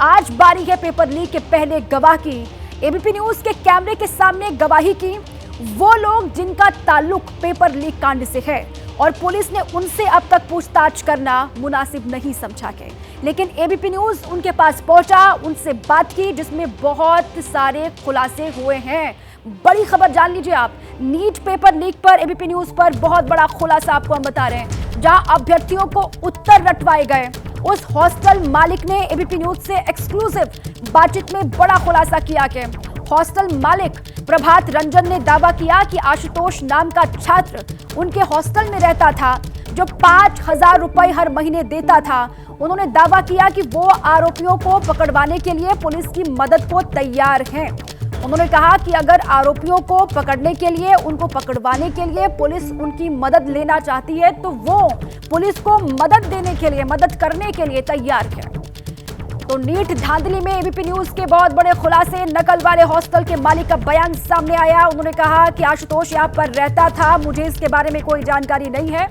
आज बारी है पेपर लीक के पहले गवाह की। एबीपी न्यूज के कैमरे के सामने गवाही की वो लोग जिनका ताल्लुक पेपर लीक कांड से है और पुलिस ने उनसे अब तक पूछताछ करना मुनासिब नहीं समझा के, लेकिन एबीपी न्यूज उनके पास पहुंचा, उनसे बात की, जिसमें बहुत सारे खुलासे हुए हैं। बड़ी खबर जान लीजिए आप, नीट पेपर लीक पर एबीपी न्यूज पर बहुत बड़ा खुलासा आपको हम बता रहे हैं। जहां अभ्यर्थियों को उत्तर रटवाए गए, उस हॉस्टल मालिक ने एबीपी न्यूज से एक्सक्लूसिव बातचीत में बड़ा खुलासा किया कि हॉस्टल मालिक प्रभात रंजन ने दावा किया कि आशुतोष नाम का छात्र उनके हॉस्टल में रहता था, जो 5,000 रुपए हर महीने देता था। उन्होंने दावा किया कि वो आरोपियों को पकड़वाने के लिए पुलिस की मदद को तैयार हैं। उन्होंने कहा कि अगर आरोपियों को पकड़ने के लिए, उनको पकड़वाने के लिए पुलिस उनकी मदद लेना चाहती है तो वो पुलिस को मदद देने के लिए, मदद करने के लिए तैयार है। तो नीट धांधली में एबीपी न्यूज के बहुत बड़े खुलासे, नकल वाले हॉस्टल के मालिक का बयान सामने आया। उन्होंने कहा कि आशुतोष यहां पर रहता था, मुझे इसके बारे में कोई जानकारी नहीं है।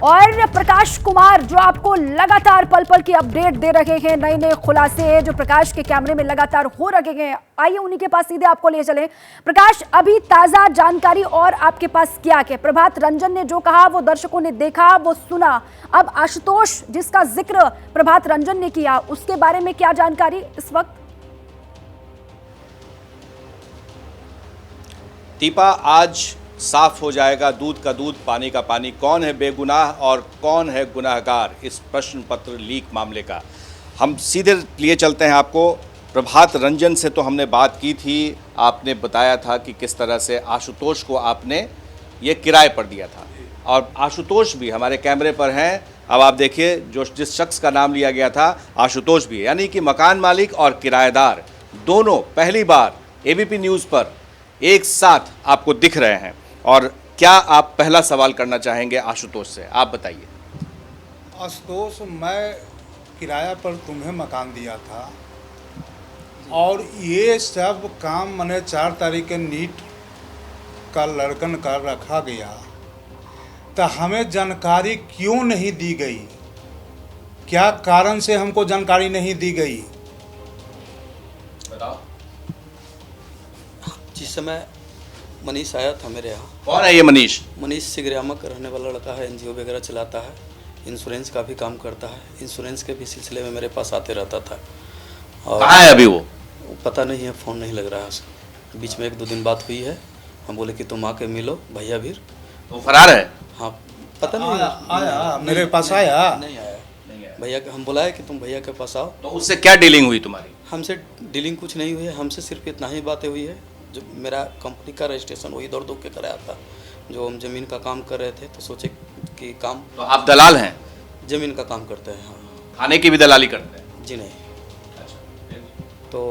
और प्रकाश कुमार जो आपको लगातार पल पल की अपडेट दे रहे हैं, नए नए खुलासे जो प्रकाश के कैमरे में लगातार हो रहे हैं, आइए उन्हीं के पास सीधे आपको ले चले। प्रकाश, अभी ताजा जानकारी और आपके पास क्या है? प्रभात रंजन ने जो कहा वो दर्शकों ने देखा, वो सुना। अब आशुतोष जिसका जिक्र प्रभात रंजन ने किया, उसके बारे में क्या जानकारी इस वक्त? दीपा, आज साफ हो जाएगा दूध का दूध पानी का पानी, कौन है बेगुनाह और कौन है गुनाहगार इस प्रश्न पत्र लीक मामले का। हम सीधे लिए चलते हैं आपको। प्रभात रंजन से तो हमने बात की थी, आपने बताया था कि किस तरह से आशुतोष को आपने ये किराए पर दिया था, और आशुतोष भी हमारे कैमरे पर हैं। अब आप देखिए, जो जिस शख्स का नाम लिया गया था आशुतोष भी, यानी कि मकान मालिक और किराएदार दोनों पहली बार एबीपी न्यूज़ पर एक साथ आपको दिख रहे हैं। और क्या आप पहला सवाल करना चाहेंगे आशुतोष से, आप बताइए। आशुतोष, मैं किराया पर तुम्हें मकान दिया था और ये सब काम मैंने 4 तारीख के नीट का लड़कन कर रखा गया, तो हमें जानकारी क्यों नहीं दी गई? क्या कारण से हमको जानकारी नहीं दी गई? बताओ। जिस समय मनीष आया था मेरे यहाँ। कौन है ये मनीष? मनीष सिगरियामा का रहने वाला लड़का है, एनजीओ वगैरह चलाता है, इंश्योरेंस का भी काम करता है। इंश्योरेंस के भी सिलसिले में मेरे पास आते रहता था। और कहाँ है अभी वो? पता नहीं है, फ़ोन नहीं लग रहा है उसका। बीच में 1-2 दिन बात हुई है, हम बोले कि तुम आके मिलो भैया भी। तो फरार है? हाँ, पता नहीं आया मेरे पास आया नहीं आया भैया के। हम बुलाए कि तुम भैया के पास आओ। तो उससे क्या डीलिंग हुई तुम्हारी? हमसे डीलिंग कुछ नहीं हुई है, हमसे सिर्फ इतना ही बातें हुई है। जो मेरा कंपनी का रजिस्ट्रेशन वही दौड़ के कराया था, जो हम ज़मीन का काम कर रहे थे, तो सोचे कि काम। तो आप दलाल हैं? ज़मीन का काम करते हैं। हाँ। खाने की भी दलाली करते हैं? जी नहीं। तो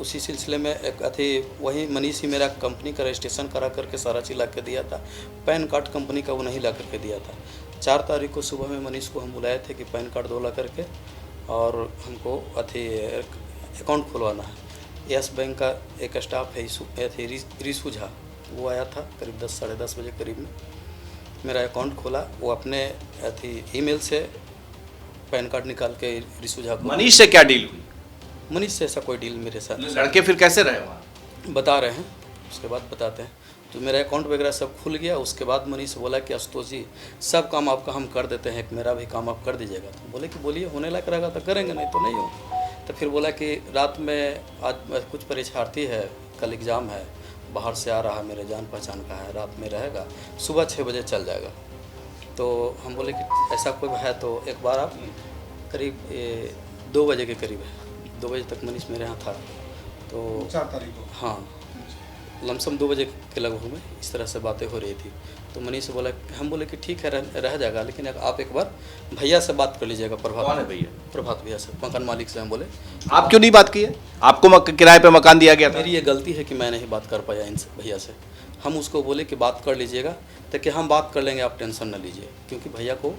उसी सिलसिले में एक अथी वही मनीष ही मेरा कंपनी का रजिस्ट्रेशन करा करके सारा चीज़ ला के दिया था। पैन कार्ड कंपनी का वो नहीं ला करके दिया था। 4 तारीख को सुबह में मनीष को हम बुलाए थे कि पैन कार्ड दो ला करके, और हमको अथी अकाउंट खुलवाना है। यस बैंक का एक स्टाफ है रिसू झा, वो आया था करीब 10 साढ़े 10 बजे करीब में। मेरा अकाउंट खोला, वो अपने अथी ईमेल से पैन कार्ड निकाल के रिसू झा को। मनीष से क्या डील हुई? मनीष से ऐसा कोई डील मेरे साथ। लड़के फिर कैसे रहे वहाँ? बता रहे हैं, उसके बाद बताते हैं। तो मेरा अकाउंट वगैरह सब खुल गया। उसके बाद मनीष बोला कि आशुतोष जी, सब काम आपका हम कर देते हैं, मेरा भी काम आप कर दीजिएगा। तो बोले कि बोलिए, होने लायक रहेगा तो करेंगे, नहीं तो नहीं हो। तो फिर बोला कि रात में आज कुछ परीक्षार्थी है, कल एग्ज़ाम है, बाहर से आ रहा है, मेरे जान पहचान का है, रात में रहेगा, सुबह 6 बजे चल जाएगा। तो हम बोले कि ऐसा कोई है तो एक बार आप करीब 2 बजे के करीब है, 2 बजे तक मनीष मेरे यहाँ था। तो 4 तारीख को, हाँ, लमसम 2 बजे के लगभग में इस तरह से बातें हो रही थी। तो मनीष से बोला, हम बोले कि ठीक है, रह जाएगा, लेकिन आप एक बार भैया से बात कर लीजिएगा। प्रभात। कौन है भैया? प्रभात भैया से, मकान मालिक से। हम बोले आप क्यों नहीं बात की है? आपको किराए पे मकान दिया गया था? मेरी ये गलती है कि मैं नहीं बात कर पाया इनसे, भैया से। हम उसको बोले कि बात कर लीजिएगा, तो कि हम बात कर लेंगे, आप टेंशन न लीजिए, क्योंकि भैया को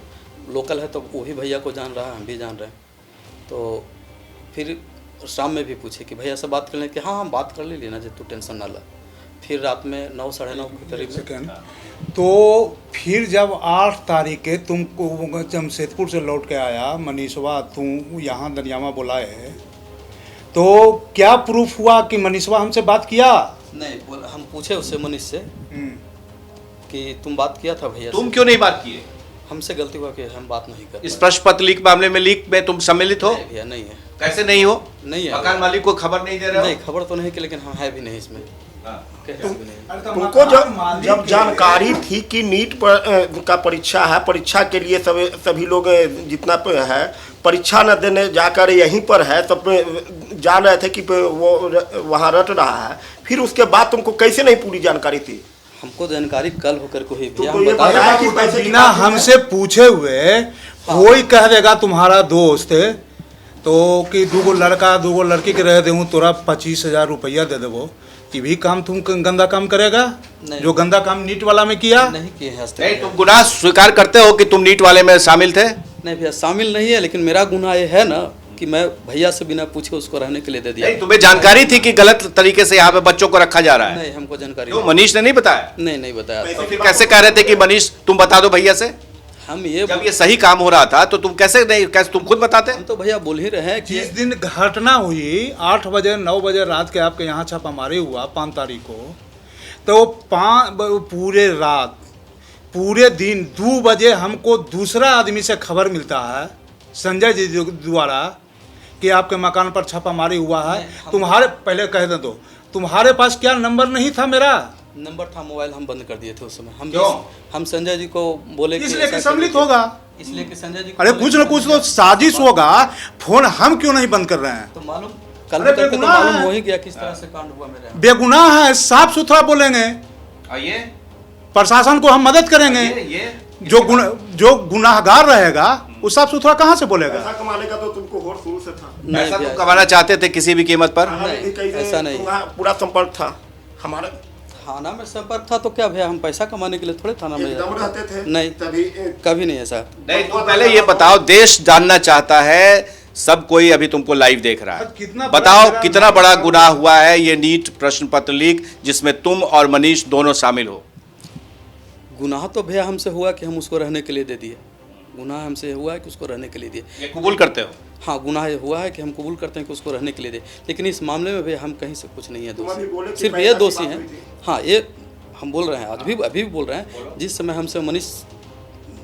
लोकल है तो वो भी भैया को जान रहा है, हम भी जान रहे हैं। तो फिर शाम में भी पूछे कि भैया से बात कर लें, कि हाँ हम बात कर लेना जी, तू टेंशन ना ला। फिर रात में 9 साढ़े 9 के करीब। तो फिर जब 8 तारीख के तुमको जमशेदपुर से लौट के आया मनीषवा, तू यहाँ दरियामा बुलाए तो क्या प्रूफ हुआ कि मनीषवा हमसे बात किया? नहीं बोल, हम पूछे उससे मनीष से कि तुम बात किया था भैया तुम से? क्यों नहीं बात किए? हमसे गलती हुआ कि हम बात नहीं कर इस पाए। प्रश्न पत्र लीक मामले में लीक में तुम सम्मिलित हो? नहीं भैया नहीं है। कैसे नहीं हो? नहीं है। मकान मालिक को खबर नहीं दे रहे हो? नहीं खबर तो नहीं कि, लेकिन हम है भी नहीं इसमें। हाँ। कहते भी नहीं। तुमको जब जानकारी थी कि नीट का परीक्षा है, परीक्षा के लिए सभी लोग जितना है परीक्षा न देने जाकर यहीं पर है, तब जान रहे थे कि वो वहाँ रट रहा है, फिर उसके बाद तुमको कैसे नहीं पूरी जानकारी थी? हमको जानकारी कल होकर को ही भैया तो हम ये बता बताया रहे कि पैसे की बिना बात है। हमसे पूछे हुए कोई कह देगा तुम्हारा दोस्त है तो कि दूगो लड़का दूगो लड़की के रह देहूँ तोरा 25,000 रुपया दे देवो, ये भी काम तुम गंदा काम करेगा? नहीं। जो गंदा काम नीट वाला में किया? नहीं किए हैं आज तक। नहीं, तुम गुनाह स्वीकार करते हो कि तुम नीट वाले में शामिल थे? नहीं भैया शामिल नहीं है, लेकिन मेरा गुनाह ये है ना कि मैं भैया से बिना पूछे उसको रहने के लिए दे दिया। नहीं, तुम्हें जानकारी थी कि गलत तरीके से यहाँ पे बच्चों को रखा जा रहा है? नहीं हमको जानकारी क्यों, मनीष ने नहीं बताया? नहीं बताया था। तो फिर कैसे कह रहे थे कि मनीष तुम बता दो भैया से? हम ये जब ये सही काम हो रहा था तो तुम कैसे तुम खुद बताते? हम तो भैया बोल ही रहे हैं कि जिस दिन घटना हुई 8 बजे 9 बजे रात के आपके यहाँ छापामारी हुआ 5 तारीख को, तो पूरे रात पूरे दिन 2 बजे हमको दूसरा आदमी से खबर मिलता है संजय जी द्वारा कि आपके मकान पर छापामारी हुआ है। तुम्हारे पहले कह दे दो, तुम्हारे पास क्या नंबर नहीं था मेरा? नंबर था, मोबाइल हम बंद कर दिए थे उस समय। क्यों? हम संजय जी को बोले कि इसलिए ऐसा कि सम्मिलित करिए। होगा। इसलिए कि संजय जी को अरे बोले कुछ कि न कुछ तो साजिश होगा, फोन हम क्यों नहीं बंद कर रहे हैं? तो मालूम कल अरे तक तो बेगुनाह मालूम है। हो ही गया किस तरह से कांड हुआ मेरे यहाँ। बेगुनाह है, साफ सुथरा बोलेंगे, ये प्रशासन को हम मदद करेंगे। ये जो गुनाहगार रहेगा वो साफ सुथरा कहाँ से बोलेगा? पैसा कमाने का तो तुमको होड़ शुरू से था। नहीं पैसा तुम भैया, कमाना चाहते थे किसी भी कीमत पर? हमारे नहीं, भी कई ऐसा नहीं। तुम्हारा पूरा संपर्क था हमारा, थाना में संपर्क था तो क्या भैया, हम पैसा कमाने के लिए थोड़े थाना में एकदम जाते रहते थे। नहीं। तभी कभी नहीं ऐसा। नहीं, तुम पहले ये बताओ, देश जानना चाहता है, सब कोई अभी तुमको लाइव देख रहा कितना है, बड़ा बताओ मेरा कितना बड़ा गुनाह हुआ है ये नीट प्रश्न पत्र लीक जिसमें तुम और मनीष दोनों शामिल हो? गुनाह तो भैया हमसे हुआ कि हम उसको रहने के लिए दे दिए। गुनाह हमसे हुआ है कि उसको रहने के लिए दिए। ये कबूल करते हो? हाँ गुनाह ये हुआ है कि हम कबूल करते हैं कि उसको रहने के लिए दे, लेकिन इस मामले में भैया हम कहीं से कुछ नहीं है तुम अभी बोले दोषी, कि सिर्फ पैसा ये की दोषी बात हैं। हुई थी। हाँ ये हम बोल रहे हैं, अभी भी बोल रहे हैं। जिस समय हमसे मनीष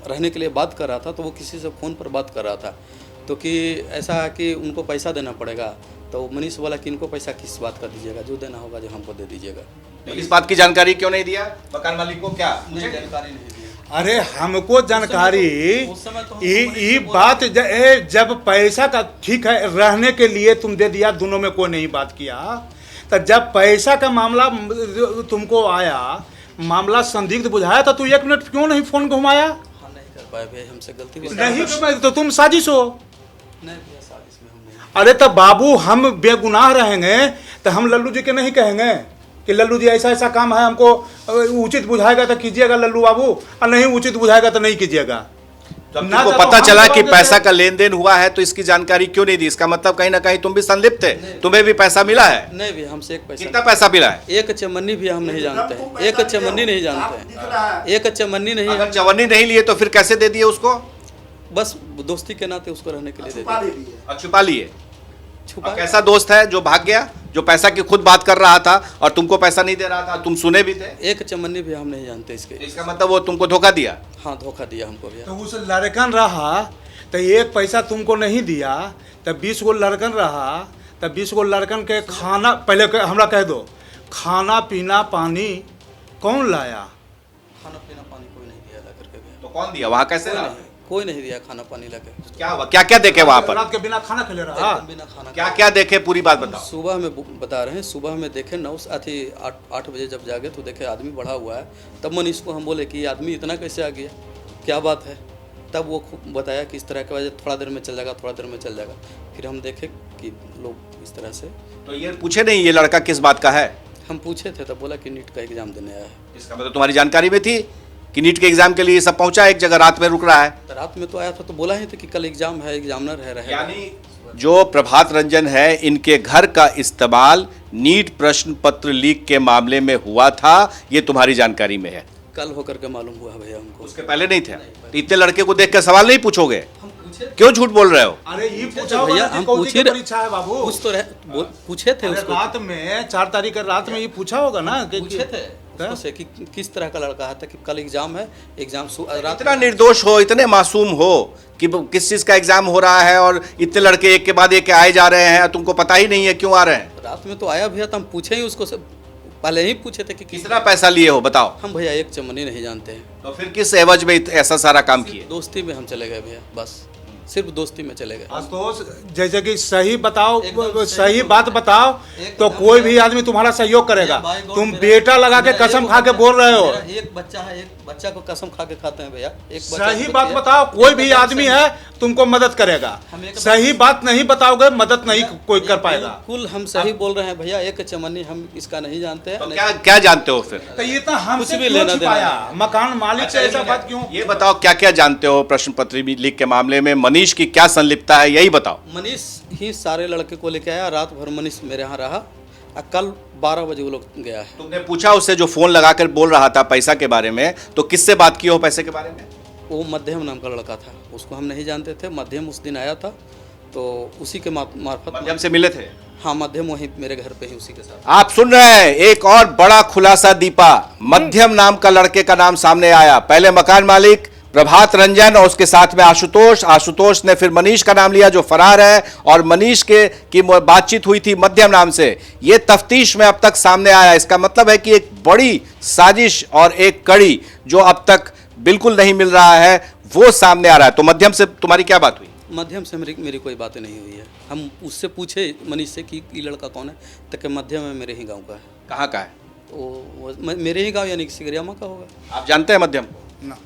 रहने के लिए बात कर रहा था तो वो किसी से फ़ोन पर बात कर रहा था, तो कि ऐसा है कि उनको पैसा देना पड़ेगा, तो मनीष बोला कि इनको पैसा किस बात का दीजिएगा, जो देना होगा जो हमको दे दीजिएगा। तो इस बात की जानकारी क्यों नहीं दिया मकान मालिक को? क्या नहीं जानकारी नहीं दी। अरे हमको जानकारी उस समय तो ये बात जब पैसा का ठीक है रहने के लिए तुम दे दिया, दोनों में कोई नहीं बात किया, तो जब पैसा का मामला तुमको आया, मामला संदिग्ध बुझाया तो तू 1 मिनट क्यों नहीं फोन घुमाया? हाँ नहीं कर पाए भैया, हमसे गलती हो नहीं तो तुम साजिश हो। नहीं भैया, साजिश में हम नहीं। अरे तो बाबू हम बेगुनाह रहेंगे तो हम लल्लू जी के नहीं कहेंगे कि लल्लू जी ऐसा ऐसा काम है, हमको उचित बुझाएगा तो कीजिएगा लल्लू बाबू, और नहीं उचित बुझाएगा तो नहीं कीजिएगा। जब ना तुमको तो पता हम चला जवाब कि देते पैसा हैं। का लेन देन हुआ है तो इसकी जानकारी क्यों नहीं दी? इसका मतलब कहीं ना कहीं तुम भी संलिप्त थे, तुम्हें भी पैसा मिला है। नहीं भैया, हमसे एक पैसा कितना पैसा मिला है? एक चमन्नी भी हम नहीं जानते हैं, एक चमन्नी नहीं जानते हैं, एक चमन्नी नहीं। अगर चवन्नी नहीं लिए तो फिर कैसे दे दिए उसको? बस दोस्ती के नाते उसको रहने के लिए दे छुपा दिया। दे दिए। और छुपा लिए? छुपा और कैसा दोस्त है जो भाग गया, जो पैसा की खुद बात कर रहा था और तुमको पैसा नहीं दे रहा था, तुम सुने भी थे? एक चमन्नी भी हम नहीं जानते इसके। इसका मतलब वो तुमको धोखा दिया? हाँ धोखा दिया हमको भैया। तो उस लड़कन रहा तो 1 पैसा तुमको नहीं दिया, तो 20 गो लड़कन रहा, तो 20 गो लड़कन के खाना पहले हमरा कह दो, खाना पीना पानी कौन लाया? खाना पीना पानी कोई नहीं दिया ला करके भैया। तो कौन दिया? वहाँ कैसे रहा? कोई नहीं दिया खाना पानी ला के। क्या हुआ? क्या क्या देखे वहाँ पर? रात के बिना खाना खेले रहा। एकदम बिना खाना क्या क्या देखे, पूरी बात बताओ। सुबह में बता रहे हैं, सुबह में देखे 8 बजे जब जागे तो देखे आदमी बढ़ा हुआ है। तब मनीष को हम बोले कि ये आदमी इतना कैसे आ गया, क्या बात है? तब वो खूब बताया कि इस तरह के वजह थोड़ा देर में चल जाएगा, थोड़ा देर में चल जाएगा। फिर हम देखे कि लोग इस तरह से। तो ये पूछे नहीं ये लड़का किस बात का है? हम पूछे थे तब बोला कि नीट का एग्ज़ाम देने आया है। इसका मतलब तुम्हारी जानकारी में थी कि नीट के एग्जाम के लिए सब पहुंचा एक जगह, रात में रुक रहा है? तो रात में तो आया था तो बोला ही था कि कल एग्ज़ाम है, एग्जामिनर है रहेगा। यानी जो प्रभात रंजन है, इनके घर का इस्तेमाल नीट प्रश्न पत्र लीक के मामले में हुआ था, ये तुम्हारी जानकारी में है? कल होकर के मालूम हुआ भैया हमको। उसके पहले नहीं थे? तो इतने लड़के को देख कर सवाल नहीं पूछोगे? हम पूछे क्यों झूठ बोल रहे हो? अरे ये पूछा होगा भैया ना कि हम कौन सी पूछे की परीक्षा है बाबू? पूछ तो रहे पूछे थे अरे उसको, रात में 4 तारीख की रात में ये पूछा होगा ना कि पूछे थे उसको से कि किस तरह का लड़का है, था कि कल एग्जाम है, एग्जाम रात इतना निर्दोष हो, इतने मासूम हो कि किस चीज का एग्जाम हो रहा है और इतने लड़के एक के बाद एक आए जा रहे हैं, तुमको पता ही नहीं है क्यों आ रहे हैं? रात में तो आया भैया, तो हम पूछे ही उसको से पहले ही पूछे थे कि कितना पैसा लिए हो बताओ? हम भैया एक चमनी नहीं जानते हैं। तो फिर किस एवज में ऐसा सारा काम किए? दोस्ती में हम चले गए भैया, बस सिर्फ दोस्ती में चले गए। आशुतोष जैसे कि सही बताओ, एकदम सही बात बताओ तो एकदम कोई भी आदमी तुम्हारा सहयोग करेगा। भाई गौर तुम मेरा- बेटा लगा के मेरा कसम एक खा के बच्चा- बोल रहे हो। मेरा एक बच्चा है, एक बच्चा को कसम खा के खाते हैं भैया। एक बच्चा सही को बात बच्चे- बताओ, कोई एक भी बच्चा आदमी सही- है तुमको मदद करेगा। हम एक सही बात नहीं बताओगे मदद नहीं कोई कर पाएगा। बिल्कुल हम सही बोल रहे हैं भैया, एक चमनी हम इसका नहीं जानते हैं। तो क्या क्या जानते हो फिर? तो ये तो हमसे कुछ भी क्यों लेना देना छिपाया? मकान मालिक से ऐसा बात क्यों? ये बताओ क्या क्या जानते हो प्रश्न पत्र लीक के मामले में? मनीष की क्या संलिप्तता है यही बताओ। मनीष ही सारे लड़के को लेके आया, रात भर मनीष मेरे यहाँ रहा और कल 12 बजे वो लोग गया है। तुमने पूछा उससे जो फोन लगाकर बोल रहा था पैसा के बारे में, तो किससे बात की हो पैसे के बारे में? वो मध्यम नाम का लड़का था, उसको हम नहीं जानते थे। मध्यम उस दिन आया था तो उसी के मार्फत मध्यम से मिले थे? हाँ, मध्यम वहीं मेरे घर पे ही उसी के साथ। आप सुन रहे हैं एक और बड़ा खुलासा दीपा, मध्यम नाम का लड़के का नाम सामने आया। पहले मकान मालिक प्रभात रंजन और उसके साथ में आशुतोष ने फिर मनीष का नाम लिया जो फरार है, और मनीष के की बातचीत हुई थी मध्यम नाम से। ये तफ्तीश में अब तक सामने आया। इसका मतलब है कि एक बड़ी साजिश और एक कड़ी जो अब तक बिल्कुल नहीं मिल रहा है वो सामने आ रहा है। तो मध्यम से तुम्हारी क्या बात हुई? मध्यम से मेरी कोई बातें नहीं हुई है। हम उससे पूछे मनीष से कि ये लड़का कौन है, तो कि मध्यम है, मेरे ही गांव का है। कहाँ का है? मेरे ही गांव यानी कि सिगरियामा का होगा। आप जानते हैं मध्यम को? ना,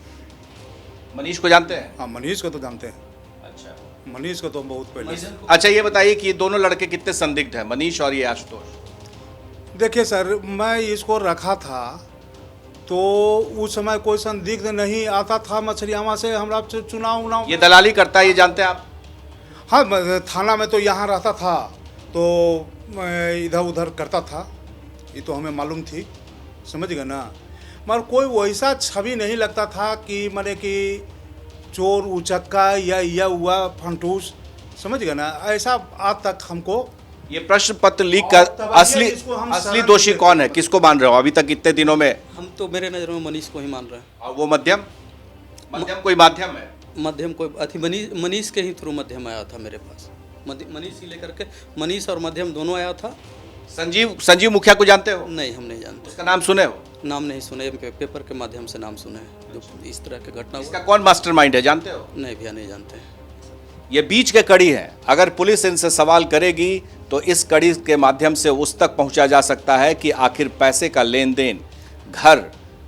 मनीष को जानते हैं? हाँ मनीष को तो जानते हैं। अच्छा मनीष को तो बहुत पहले से। अच्छा, ये बताइए कि ये दोनों लड़के कितने संदिग्ध हैं, मनीष और ये आशुतोष? देखिए सर, मैं इसको रखा था तो उस समय कोई संदिग्ध नहीं आता था मछलियामा से। हमरा चुनाव ये दलाली करता है, ये जानते हैं आप? हाँ, थाना में तो यहाँ रहता था तो इधर उधर करता था, ये तो हमें मालूम थी, समझ गए ना। मगर कोई वैसा छवि नहीं लगता था कि माने कि चोर उचक्का या हुआ फंटूस, समझ गए ना। ऐसा आज तक हमको। ये प्रश्न पत्र लीक का और तब असली इसको हम असली शरण दोषी देते कौन है? किसको मान रहे हो अभी तक इतने दिनों में? हम तो मेरे नज़र में मनीष को ही मान रहे हैं। और वो मध्यम कोई माध्यम है? मध्यम कोई अथी मनीष के ही थ्रू मध्यम आया था मेरे पास। मनीष ही लेकर के, मनीष और मध्यम दोनों आया था। संजीव मुखिया को जानते हो? नहीं, हम नहीं जानते, उसका नाम सुने हो? नाम नहीं सुने, पेपर के माध्यम से नाम सुने हैं। जो इस तरह की घटना इसका हुआ, कौन मास्टरमाइंड है जानते हो? नहीं भैया नहीं जानते हैं। ये बीच के कड़ी है। अगर पुलिस इनसे सवाल करेगी तो इस कड़ी के माध्यम से उस तक पहुंचा जा सकता है कि आखिर पैसे का लेन देन, घर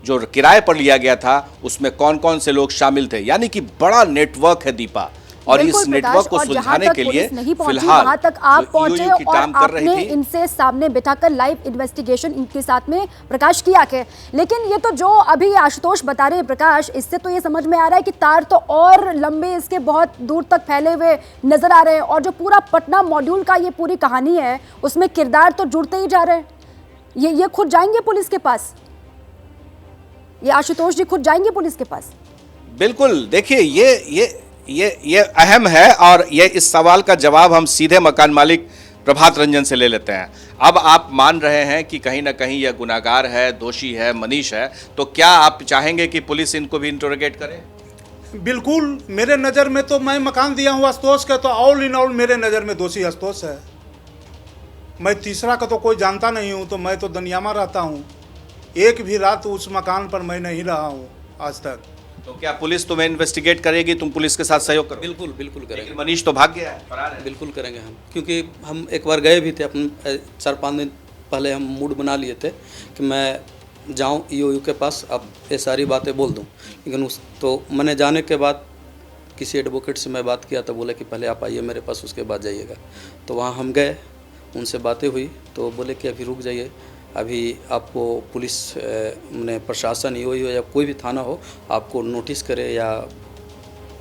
जो किराए पर लिया गया था उसमें कौन कौन से लोग शामिल थे। यानी कि बड़ा नेटवर्क है दीपा, और इस बिल्कुल नेटवर्क को प्रकाश, और जहाँ सुलझाने तक के लिए पुलिस नहीं पहुंची, फिलहाल वहां तक आप जो पहुंचे EOU की और काम कर रही आपने थी, इनसे सामने बिठाकर लाइव इन्वेस्टिगेशन इनके साथ में प्रकाश किया के। लेकिन ये तो जो अभी आशुतोष बता रहे हैं प्रकाश, इससे तो ये समझ में आ रहा है कि तार तो और लंबे इसके बहुत दूर तक फैले हुए नजर आ रहे हैं, और जो पूरा पटना मॉड्यूल का ये पूरी कहानी है उसमें किरदार तो जुड़ते ही जा रहे हैं। ये खुद जाएंगे पुलिस के पास, ये आशुतोष जी खुद जाएंगे पुलिस के पास। बिल्कुल। देखिए ये अहम है, और ये इस सवाल का जवाब हम सीधे मकान मालिक प्रभात रंजन से ले लेते हैं। अब आप मान रहे हैं कि कहीं ना कहीं यह गुनाहगार है, दोषी है, मनीष है, तो क्या आप चाहेंगे कि पुलिस इनको भी इंटरोगेट करे? बिल्कुल, मेरे नज़र में तो मैं मकान दिया हूँ आशुतोष का, तो ऑल इन ऑल मेरे नज़र में दोषी आशुतोष है। मैं तीसरा का तो कोई जानता नहीं हूँ, तो मैं तो दनियामा रहता हूँ। एक भी रात उस मकान पर मैं नहीं रहा हूँ आज तक। तो क्या पुलिस तुम्हें इन्वेस्टिगेट करेगी? तुम पुलिस के साथ सहयोग करो? बिल्कुल करेंगे, मनीष तो भाग गया है, फरार है। बिल्कुल करेंगे हम, क्योंकि हम एक बार गए भी थे अपने 4-5 दिन पहले। हम मूड बना लिए थे कि मैं जाऊं EOU के पास, अब ये सारी बातें बोल दूं। लेकिन तो मैंने जाने के बाद किसी एडवोकेट से मैं बात किया तो बोले कि पहले आप आइए मेरे पास, उसके बाद जाइएगा। तो वहाँ हम गए, उनसे बातें हुई तो बोले कि अभी रुक जाइए, अभी आपको पुलिस ने प्रशासन EOU या कोई भी थाना हो आपको नोटिस करे या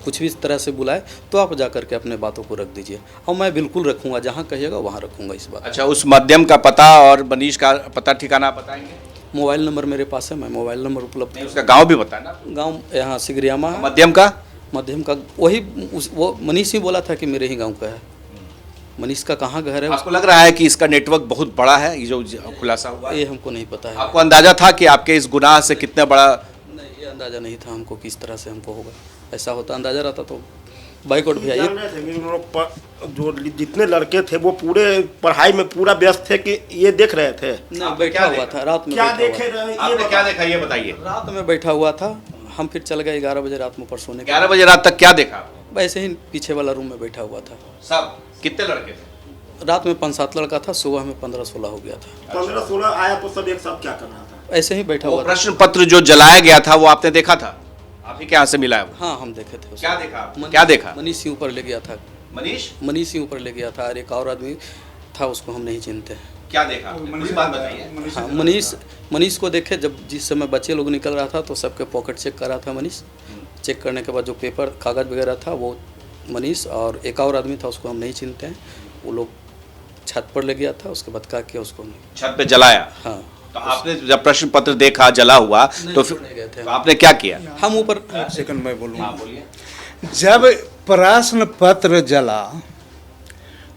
कुछ भी इस तरह से बुलाए तो आप जा करके अपने बातों को रख दीजिए। और मैं बिल्कुल रखूँगा, जहाँ कहिएगा वहाँ रखूँगा इस बात। अच्छा, उस मध्यम का पता और मनीष का पता ठिकाना बताएंगे? मोबाइल नंबर मेरे पास है, मैं मोबाइल नंबर उपलब्ध नहीं, उसका गांव भी बताना। गांव यहाँ सिगरियामा है। मध्यम का मध्यम का वही वो मनीष ही बोला था कि मेरे ही गांव का है। मनीष का कहाँ घर है आपको लग रहा है कि इसका नेटवर्क बहुत बड़ा है, ये जो खुलासा हुआ है? ये हमको नहीं पता है। आपको अंदाजा था कि आपके इस गुनाह से कितना बड़ा? नहीं, ये अंदाज़ा नहीं था हमको किस तरह से हमको होगा। ऐसा होता अंदाज़ा रहता तो बाइकआउट भी आइए। जान रहे थे कि उन लोग जो जितने लड़के थे वो पूरे पढ़ाई में पूरा व्यस्त थे कि ये देख रहे थे। नहीं, बैठा हुआ था रात में। क्या बैठा हुआ देखे था। रहे आपने क्या देखा ये बताइए। रात में बैठा हुआ था। हम फिर चल गए 11 बजे रात में ऊपर सोने। 11 बजे रात तक क्या देखा? वैसे ही पीछे वाला रूम में बैठा हुआ था। सब कितने लड़के थे? रात में 5-7 लड़का था, सुबह में 15-16 हो गया था। 15-16 आया तो सब एक साथ क्या कर रहा था? ऐसे ही बैठा वो हुआ था। प्रश्न पत्र जो जलाया गया था वो आपने देखा था? आप ही के यहाँ से मिला है वो? हाँ, हम देखे थे उसको। क्या देखा आपने? क्या देखा? मनीष ही ऊपर ले गया था। मनीष ही ऊपर ले गया था और एक और आदमी था, उसको हम नहीं चिनते। क्या देखा आपने? पूरी बात बताइए। हाँ, मनीष को देखे जब जिस समय बच्चे लोग निकल रहा था तो सबके पॉकेट चेक कर रहा था मनीष। चेक करने के बाद जो पेपर कागज़ वगैरह था वो मनीष और एक और आदमी था, उसको हम नहीं चिनते हैं। वो लोग छत पर ले गया था, उसके बाद क्या किया उसको छत पे जलाया? हाँ। तो आपने जब प्रश्न पत्र देखा जला हुआ तो फिर नहीं गए थे। तो आपने क्या किया? हम ऊपर सेकंड मैं बोलूँ। हाँ बोलिए। जब प्रश्न पत्र जला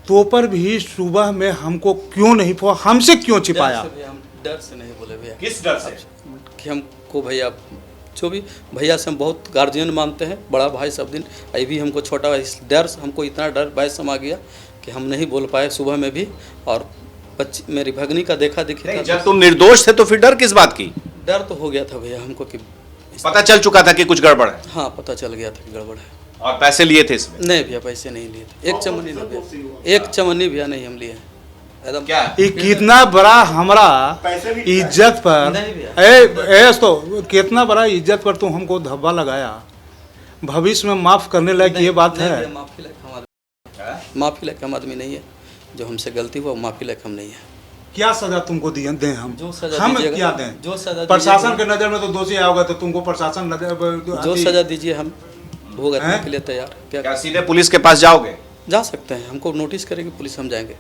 तो पर भी सुबह में हमको क्यों नहीं हमसे क्यों छिपाया? हम डर से नहीं बोले भैया। किस डर से? कि हमको भैया जो भी भैया से हम बहुत गार्जियन मानते हैं, बड़ा भाई सब दिन। अभी भी हमको छोटा भाई, इस डर से हमको इतना डर भाई समा गया कि हम नहीं बोल पाए सुबह में भी। और मेरी भगनी का देखा देखी था। जब तुम निर्दोष थे तो फिर डर किस बात की? डर तो हो गया था भैया हमको कि पता चल चुका था कि कुछ गड़बड़ है? हाँ, पता चल गया था कि गड़बड़ है। और पैसे लिए थे इसमें? नहीं भैया, पैसे नहीं लिए थे। एक चमनी नहीं भैया, एक चमनी भैया नहीं हम लिए हैं। एकदम क्या? ये कितना बड़ा हमारा पैसे भी इज्जत पर नहीं भैया। तो कितना बड़ा इज्जत पर तुम हमको धब्बा लगाया। भविष्य में माफ करने लायक ये बात नहीं है? भैया, माफी लायक हम आदमी नहीं है। जो हमसे गलती हुआ माफी लायक हम नहीं है। क्या सजा तुमको दें हम? जो सजा हम दीजिएगा, क्या दें? जो सजा प्रशासन दीजिएगा, के नजर में तो दोषी आओगे तो तुमको प्रशासन जो सजा दीजिए हम भुगतने के लिए तैयार। क्या सीधे पुलिस के पास जाओगे? जा सकते हैं, हमको नोटिस करेगी पुलिस, हम जाएंगे।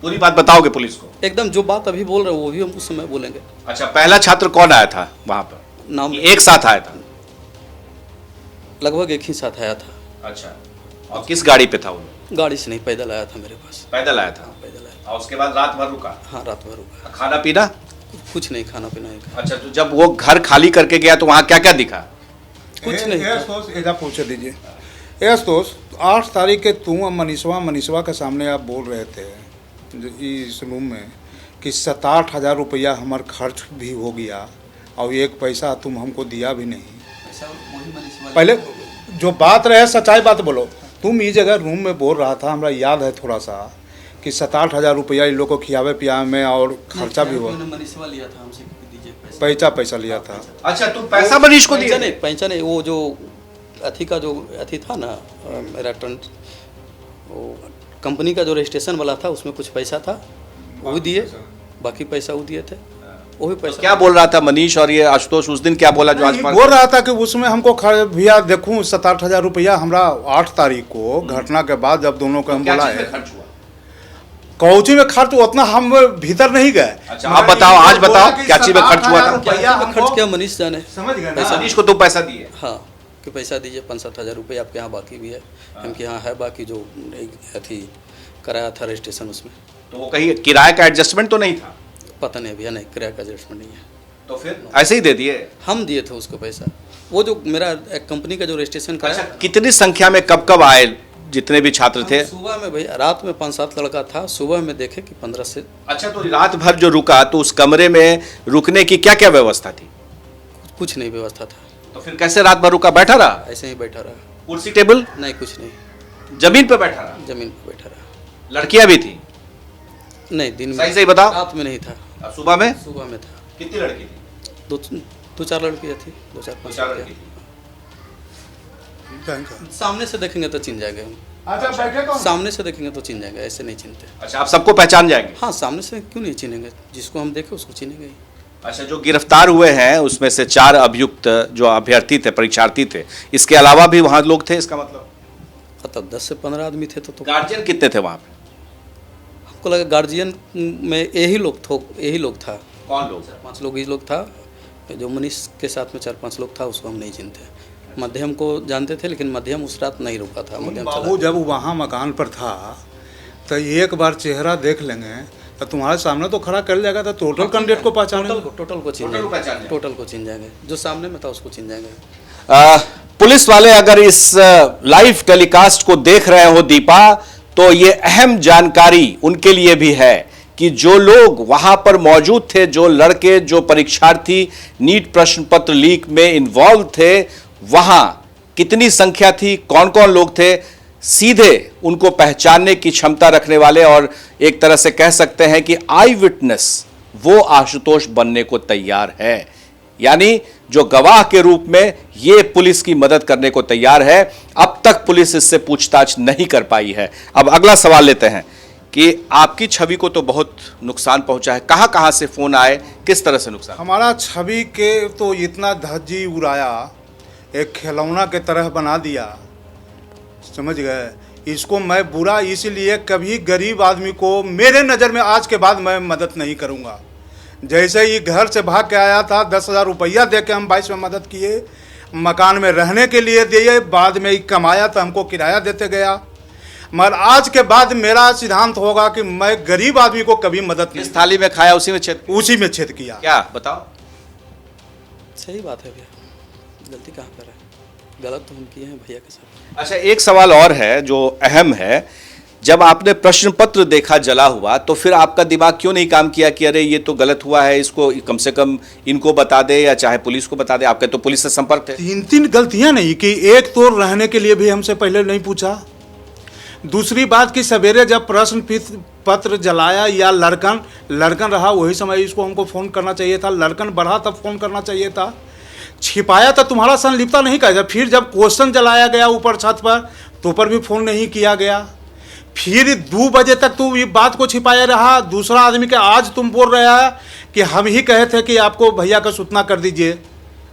पूरी बात बताओगे पुलिस को? एकदम जो बात अभी बोल रहे हो वो भी हम उस समय बोलेंगे। अच्छा, पहला छात्र कौन आया था वहां पर? नाम एक साथ आया था? लगभग एक ही साथ आया था। अच्छा, और किस गाड़ी पे था वो? गाड़ी से नहीं, पैदल आया था मेरे पास। पैदल आया था? पैदल आया। और उसके बाद रात भर रुका? हाँ, रात भर रुका। खाना पीना? कुछ नहीं, खाना पीना नहीं खाया। अच्छा, तो जब वो घर खाली करके गया तो वहाँ क्या क्या दिखा? कुछ नहीं था। ऐसा पूछ दीजिए। 8 तारीख के तुम और मनीषवा के सामने आप बोल रहे थे इस रूम में कि 67,000 रुपया हमार खर्च भी हो गया और एक पैसा तुम हमको दिया भी नहीं। पहले जो बात रहे सच्चाई बात बोलो। तुम इस जगह रूम में बोल रहा था, हमरा याद है थोड़ा सा, कि 67,000 रुपया इन लोग को खियावे पियावे में और खर्चा भी हुआ। मनीषवा लिया था हमसे, दीजिए पैसा लिया था। अच्छा, तुम पैसा मनीष को दिया? पैसा नहीं, वो जो अथी का जो अथी था ना, मेरा टर्न, वो कंपनी का जो रजिस्ट्रेशन वाला था उसमें कुछ पैसा था, वो भी दिए। बाकी पैसा वो दिए थे, वो भी पैसा। क्या बोल रहा था मनीष और ये आशुतोष उस दिन क्या बोला जो आज बोल रहा था कि उसमें हमको भैया देखूं 67,000 रुपया हमरा 8 तारीख को घटना के बाद जब दोनों को हम बोला है खर्च हुआ? कौची में खर्च उतना हम भीतर नहीं गए। अच्छा, आप बताओ, आज बताओ क्या चीज में खर्च हुआ था? खर्च किया मनीष जाने। समझ गए पैसा मनीष को तुम पैसा दिए? हाँ, कि पैसा दीजिए 5-7 हज़ार रुपये आपके यहाँ बाकी भी है। इनके यहाँ है बाकी जो अथी कराया था रजिस्ट्रेशन उसमें। तो वो कहीं किराए का एडजस्टमेंट तो नहीं था? पता नहीं भैया, नहीं, किराया का एडजस्टमेंट नहीं है। तो फिर ऐसे ही दे दिए? हम दिए थे उसको पैसा। वो जो मेरा कंपनी का जो रजिस्ट्रेशन कराया। अच्छा, कितनी संख्या में कब आए जितने भी छात्र थे? सुबह में भैया, रात में 5-7 लड़का था, सुबह में देखे कि 15 से। अच्छा, तो रात भर जो रुका तो उस कमरे में रुकने की क्या क्या व्यवस्था थी? कुछ नहीं व्यवस्था था। तो फिर कैसे रात भर रुका? बैठा रहा? ऐसे ही बैठा रहा। कुर्सी टेबल? नहीं, कुछ नहीं, जमीन पे बैठा रहा? जमीन पर बैठा रहा। लड़कियां भी थी? नहीं, दिन में। सही बताओ। रात में नहीं था। सुबह में? सुबह में था। कितनी लड़की थी? 2-4 लड़कियाँ थी, 2-4-5 लड़की थी। सामने से देखेंगे तो चिन जाएंगे हम। अच्छा, बैठे कौन? सामने से देखेंगे तो चिन जाएंगे, ऐसे नहीं चिनते। अच्छा, आप सबको पहचान जाएंगे? हाँ, सामने से क्यों नहीं चिनेंगे, जिसको हम देखे उसको चिनेंगे। अच्छा, जो गिरफ्तार हुए हैं उसमें से 4 अभियुक्त जो अभ्यर्थी थे, परीक्षार्थी थे, इसके अलावा भी वहाँ लोग थे? इसका मतलब तब 10 से 15 आदमी थे। तो गार्जियन कितने थे वहाँ पे? हमको लगा गार्जियन में यही लोग था। कौन लोग? 4-5 लोग ही लोग था। जो मनीष के साथ में 4-5 लोग था, उसको हम नहीं चिनते। मध्यम को जानते थे, लेकिन मध्यम उस रात नहीं रुका था। मध्यम चला बाबू जब वहाँ मकान पर था तो एक बार चेहरा देख लेंगे तो तुम्हारे सामने तो खड़ा कर जाएगा, तो टोटल कैंडिडेट को पहचान टोटल को चिन जाएंगे, टोटल को चिन जाएंगे, जो सामने में था उसको चिन जाएंगे। पुलिस वाले अगर इस लाइव टेलीकास्ट को देख रहे हो दीपा, तो ये अहम जानकारी उनके लिए भी है कि जो लोग वहां पर मौजूद थे, जो लड़के, जो परीक्षार्थी नीट प्रश्न पत्र लीक में इन्वॉल्व थे, वहां कितनी संख्या थी, कौन कौन लोग थे, सीधे उनको पहचानने की क्षमता रखने वाले और एक तरह से कह सकते हैं कि आई विटनेस वो आशुतोष बनने को तैयार है। यानी जो गवाह के रूप में ये पुलिस की मदद करने को तैयार है। अब तक पुलिस इससे पूछताछ नहीं कर पाई है। अब अगला सवाल लेते हैं कि आपकी छवि को तो बहुत नुकसान पहुंचा है, कहां कहां से फोन आए, किस तरह से नुकसान? हमारा छवि के तो इतना धज्जी उड़ाया, एक खिलौना के तरह बना दिया, समझ गए। इसको मैं बुरा इसलिए कभी गरीब आदमी को मेरे नज़र में आज के बाद मैं मदद नहीं करूंगा। जैसे ही घर से भाग के आया था, 10,000 रुपया दे के हम 22 में मदद किए, मकान में रहने के लिए दिए, बाद में ही कमाया तो हमको किराया देते गया। मगर आज के बाद मेरा सिद्धांत होगा कि मैं गरीब आदमी को कभी मदद नहीं। इस थाली में खाया उसी में छेद किया। क्या बताओ? सही बात है भैया, गलती कहाँ पर है? गलत तो हम किए हैं भैया के साथ। अच्छा, एक सवाल और है जो अहम है। जब आपने प्रश्न पत्र देखा जला हुआ, तो फिर आपका दिमाग क्यों नहीं काम किया कि अरे ये तो गलत हुआ है, इसको कम से कम इनको बता दे या चाहे पुलिस को बता दे? आपके तो पुलिस से संपर्क थे। 3 गलतियां नहीं कि एक तो रहने के लिए भी हमसे पहले नहीं पूछा। दूसरी बात कि सवेरे जब प्रश्न पत्र जलाया या लड़कन रहा, वही समय इसको हमको फ़ोन करना चाहिए था। लड़कन बढ़ा तब फ़ोन करना चाहिए था। छिपाया तो तुम्हारा संलिप्तता नहीं कहा। फिर जब क्वेश्चन जलाया गया ऊपर छत पर, तो पर भी फ़ोन नहीं किया गया। फिर 2 बजे तक तू ये बात को छिपाया रहा। दूसरा आदमी के आज तुम बोल रहे हैं कि हम ही कहे थे कि आपको भैया का सूचना कर दीजिए।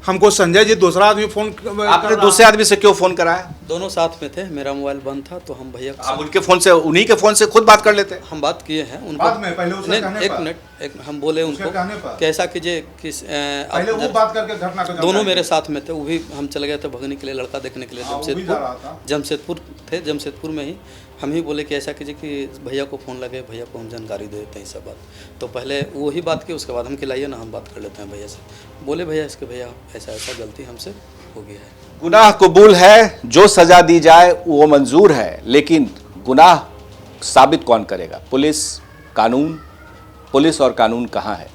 हमको संजय जी दूसरा आदमी फोन। आपने दूसरे आदमी से क्यों फोन कराया? दोनों साथ में थे, मेरा मोबाइल बंद था तो हम भैया आप उनके फोन से, उन्हीं के फोन से खुद बात कर लेते? हम बात किए हैं उनको बाद में, पहले उसके कहने एक पर। मिनट हम बोले उनको कि ऐसा कीजिए कि पहले वो बात करके घटना को दोनों मेरे साथ में थे। वो भी हम चले गए थे भगने के लिए, लड़का देखने के लिए जमशेदपुर थे। जमशेदपुर में ही हम ही बोले कि ऐसा कीजिए कि भैया को फ़ोन लगे, भैया को हम जानकारी दे देते हैं सब बात। तो पहले वो ही बात की, उसके बाद हम खिलाइए ना, हम बात कर लेते हैं भैया से। बोले भैया इसके भैया ऐसा गलती हमसे हो गया है। गुनाह कबूल है, जो सज़ा दी जाए वो मंजूर है, लेकिन गुनाह साबित कौन करेगा? पुलिस, कानून। पुलिस और कानून कहाँ है?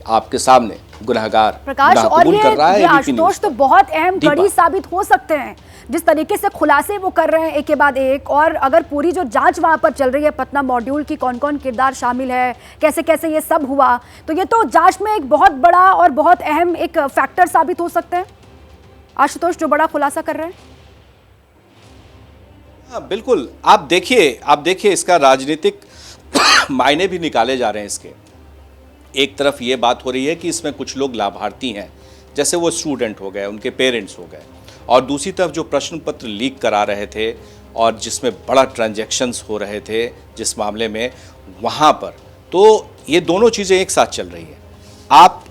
आपके सामने गुनाहगार प्रकाश, गुनाह और कबूल कर रहा है। ये आशुतोष तो बहुत अहम कड़ी साबित हो सकते हैं, जिस तरीके से खुलासे वो कर रहे हैं एक के बाद एक। और अगर पूरी जो जांच वहां पर चल रही है, पतना मॉड्यूल की कौन कौन किरदार शामिल है, कैसे कैसे ये सब हुआ, तो ये तो जांच में एक बहुत बड़ा और बहुत अहम एक फैक्टर साबित हो सकते हैं आशुतोष, जो बड़ा खुलासा कर रहे हैं। हाँ बिल्कुल, आप देखिए इसका राजनीतिक मायने भी निकाले जा रहे हैं इसके। एक तरफ ये बात हो रही है कि इसमें कुछ लोग लाभार्थी हैं, जैसे वो स्टूडेंट हो गए, उनके पेरेंट्स हो गए, और दूसरी तरफ जो प्रश्न पत्र लीक करा रहे थे और जिसमें बड़ा ट्रांजैक्शंस हो रहे थे जिस मामले में, वहाँ पर तो ये दोनों चीज़ें एक साथ चल रही हैं। आप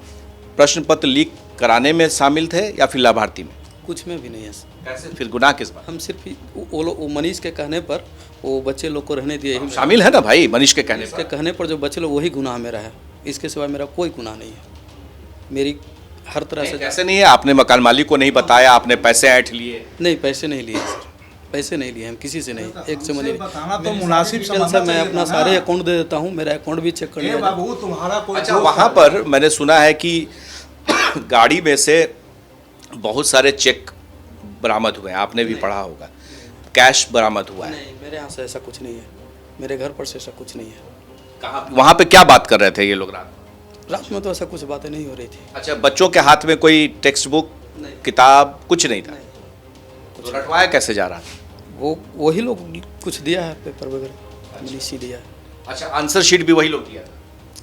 प्रश्न पत्र लीक कराने में शामिल थे या फिर लाभार्थी में? कुछ में भी नहीं है। कैसे फिर गुनाह किस बात? हम सिर्फ वो मनीष के कहने पर वो बच्चे लोग को रहने दिए। शामिल है ना भाई, मनीष के कहने पर जो बच्चे लोग, वही गुनाह मेरा है। इसके सिवा मेरा कोई गुनाह नहीं है। मेरी हर तरह से ऐसे नहीं है आपने मकान मालिक को नहीं बताया, आपने पैसे ऐंठ लिए? नहीं, पैसे नहीं लिए सर, पैसे नहीं लिए हम किसी से नहीं। एक से मनी तो मुनासिब सर, मैं अपना सारे अकाउंट दे देता हूँ, मेरा अकाउंट भी चेक कर लिया। बाबू तुम्हारा कोई अच्छा, वहाँ पर मैंने सुना है कि गाड़ी में से बहुत सारे चेक बरामद हुए हैं, आपने भी पढ़ा होगा, कैश बरामद हुआ है। नहीं, मेरे यहाँ से ऐसा कुछ नहीं है, मेरे घर पर से ऐसा कुछ नहीं है। कहाँ, वहाँ पे क्या बात कर रहे थे ये लोग रात में? तो ऐसा कुछ बातें नहीं हो रही थी। अच्छा, बच्चों के हाथ में कोई टेक्स्ट बुक, किताब कुछ नहीं था? तो रटवाया कैसे जा रहा था? वही लोग कुछ दिया है, पेपर वगैरह मनीषी दिया है। अच्छा, आंसर शीट भी वही लोग दिया था?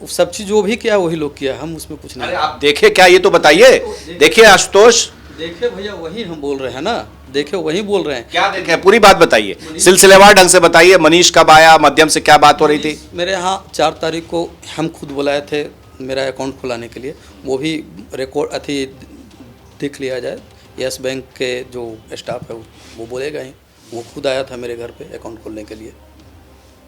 वो सब चीज़ जो भी किया वही लोग किया, हम उसमें कुछ नहीं। अरे आप देखे क्या, ये तो बताइए। देखिए आशुतोष, देखे भैया, वही हम बोल रहे हैं ना, देखे वही बोल रहे हैं। क्या देखे, पूरी बात बताइए, सिलसिलेवार ढंग से बताइए। मनीष कब आया, मध्यम से क्या बात हो रही थी? मेरे यहाँ 4 तारीख को हम खुद बुलाए थे मेरा अकाउंट खुलाने के लिए, वो भी रिकॉर्ड देख लिया जाए, यस बैंक के जो स्टाफ है वो बोलेगा ही, वो खुद आया था मेरे घर पे अकाउंट खोलने के लिए।